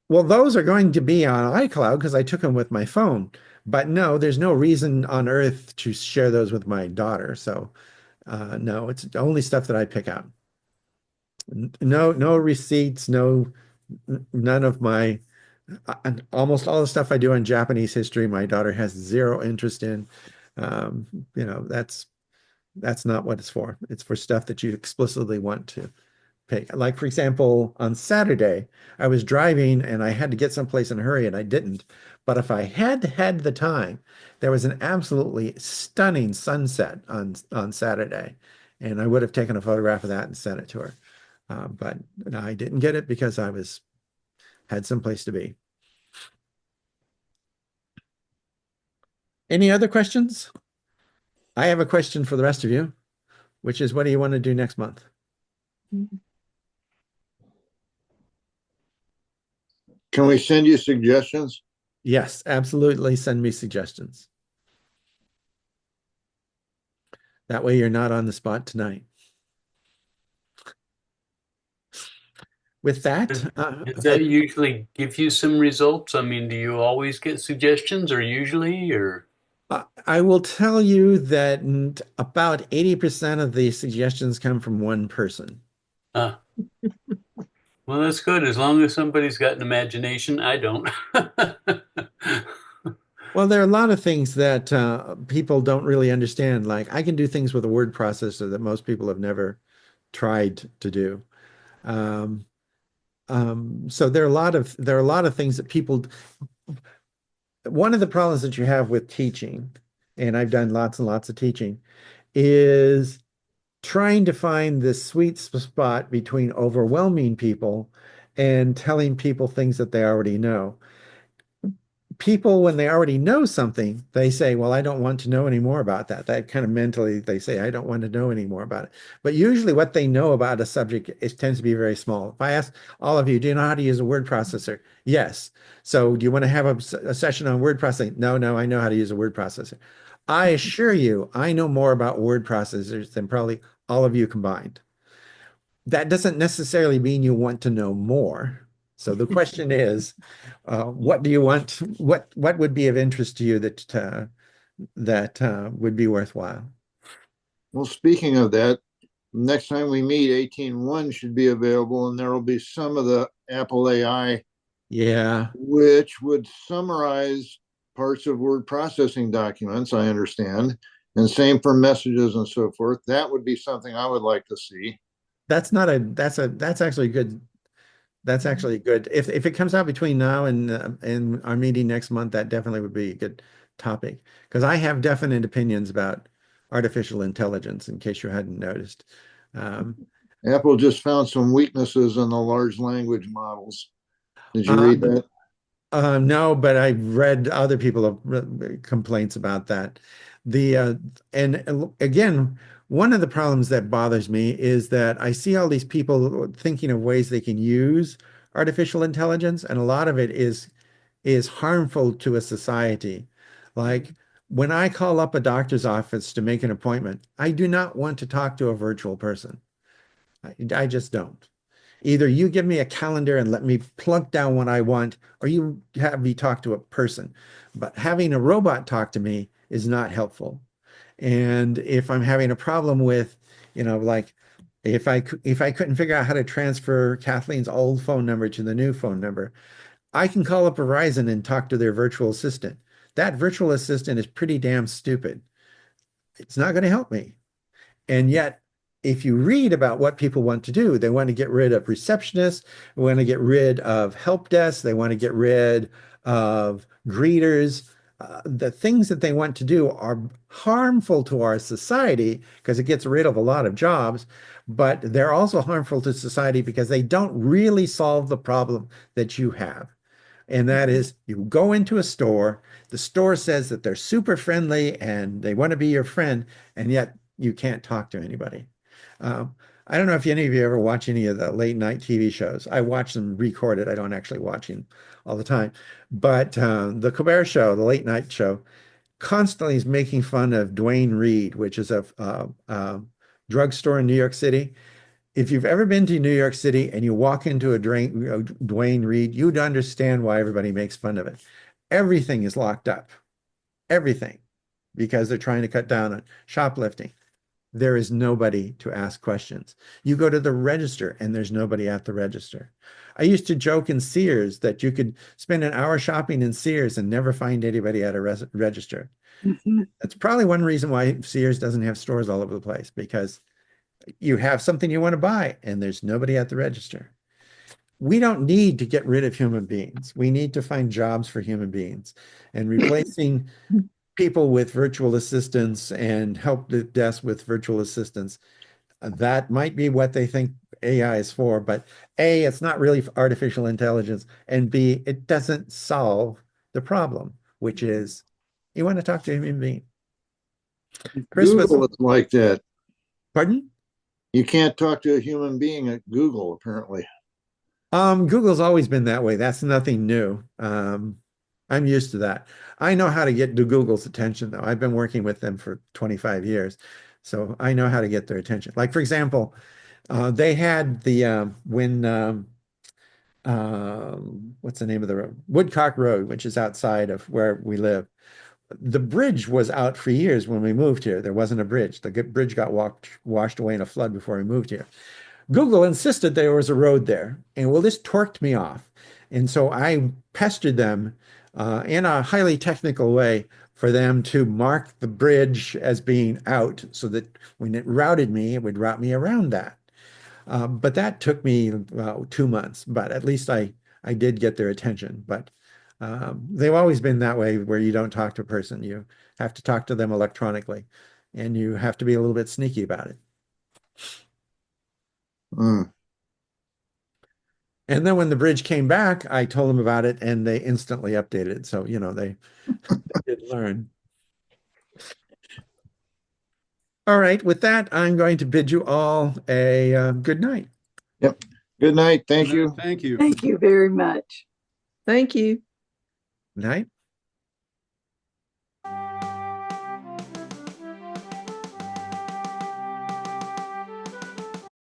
Well, those are going to be on iCloud because I took them with my phone. But no, there's no reason on earth to share those with my daughter. So no, it's only stuff that I pick out. No, no receipts, none of my, almost all the stuff I do on Japanese history, my daughter has zero interest in. Um, that's not what it's for. It's for stuff that you explicitly want to pick. Like, for example, on Saturday, I was driving and I had to get someplace in a hurry and I didn't. But if I had had the time, there was an absolutely stunning sunset on Saturday, and I would have taken a photograph of that and sent it to her. But no, I didn't get it because I had someplace to be. Any other questions? I have a question for the rest of you, which is, what do you want to do next month? Can we send you suggestions? Yes, absolutely. Send me suggestions. That way you're not on the spot tonight. With that, Does that usually give you some results? I mean, do you always get suggestions or usually, or? I will tell you that about 80% of the suggestions come from one person. Well, that's good. As long as somebody's got an imagination, I don't. Well, there are a lot of things that people don't really understand. Like, I can do things with a word processor that most people have never tried to do. Um, so there are a lot of things that people. One of the problems that you have with teaching, and I've done lots and lots of teaching, is trying to find this sweet spot between overwhelming people and telling people things that they already know. People, when they already know something, they say, well, I don't want to know any more about that. That kind of mentally, they say, I don't want to know any more about it. But usually what they know about a subject, it tends to be very small. If I ask all of you, do you know how to use a word processor? Yes. So do you want to have a session on word processing? No, no, I know how to use a word processor. I assure you, I know more about word processors than probably all of you combined. That doesn't necessarily mean you want to know more. So the question is, what do you want? What would be of interest to you that would be worthwhile? Well, speaking of that, next time we meet, 18.1 should be available, and there will be some of the Apple AI, Yeah, which would summarize parts of word processing documents, I understand, and same for messages and so forth. That would be something I would like to see. that's not a that's actually good. That's actually good. If it comes out between now and our meeting next month, that definitely would be a good topic, because I have definite opinions about artificial intelligence, in case you hadn't noticed. Um, Apple just found some weaknesses in the large language models. Did you read um, that? no, but I've read other people have complaints about that. The and again, one of the problems that bothers me is that I see all these people thinking of ways they can use artificial intelligence, and a lot of it is harmful to a society. Like, when I call up a doctor's office to make an appointment, I do not want to talk to a virtual person. I just don't. Either you give me a calendar and let me plunk down what I want, or you have me talk to a person. But having a robot talk to me is not helpful. And if I'm having a problem with, like, if I couldn't figure out how to transfer Kathleen's old phone number to the new phone number, I can call up Verizon and talk to their virtual assistant. That virtual assistant is pretty damn stupid. It's not going to help me. And yet, if you read about what people want to do, they want to get rid of receptionists, they want to get rid of help desks, they want to get rid of greeters. The things that they want to do are harmful to our society because it gets rid of a lot of jobs, but they're also harmful to society because they don't really solve the problem that you have. And that is, you go into a store, the store says that they're super friendly and they want to be your friend, and yet you can't talk to anybody. Um, I don't know if any of you ever watch any of the late night TV shows. I watch them recorded. I don't actually watch them all the time. But the Colbert Show, the late night show, constantly is making fun of Dwayne Reed, which is a drugstore in New York City. If you've ever been to New York City and you walk into a Dwayne Reed, you'd understand why everybody makes fun of it. Everything is locked up, everything, because they're trying to cut down on shoplifting. There is nobody to ask questions. You go to the register and there's nobody at the register. I used to joke in Sears that you could spend an hour shopping in Sears and never find anybody at a register. Mhm. That's probably one reason why Sears doesn't have stores all over the place, because you have something you want to buy and there's nobody at the register. We don't need to get rid of human beings. We need to find jobs for human beings, and replacing people with virtual assistants and help desk with virtual assistants. That might be what they think AI is for, but A, it's not really artificial intelligence, and B, it doesn't solve the problem, which is you want to talk to a human being. Chris, Google is like that. pardon? You can't talk to a human being at Google, apparently. Google's always been that way. That's nothing new. I'm used to that. I know how to get to Google's attention, though. I've been working with them for 25 years, so I know how to get their attention. Like, for example, they had the what's the name of the road? Woodcock Road, which is outside of where we live. The bridge was out for years when we moved here. There wasn't a bridge. The bridge got washed away in a flood before we moved here. Google insisted there was a road there, and well, this torqued me off. And so I pestered them in a highly technical way for them to mark the bridge as being out so that when it routed me, it would route me around that. But that took me 2 months, but at least I did get their attention. But they've always been that way where you don't talk to a person. You have to talk to them electronically, and you have to be a little bit sneaky about it. Mm. And then when the bridge came back, I told them about it and they instantly updated it. So, they did learn. All right. With that, I'm going to bid you all a good night. Yep. Good night. Thank you. Thank you. Thank you very much. Thank you. Night.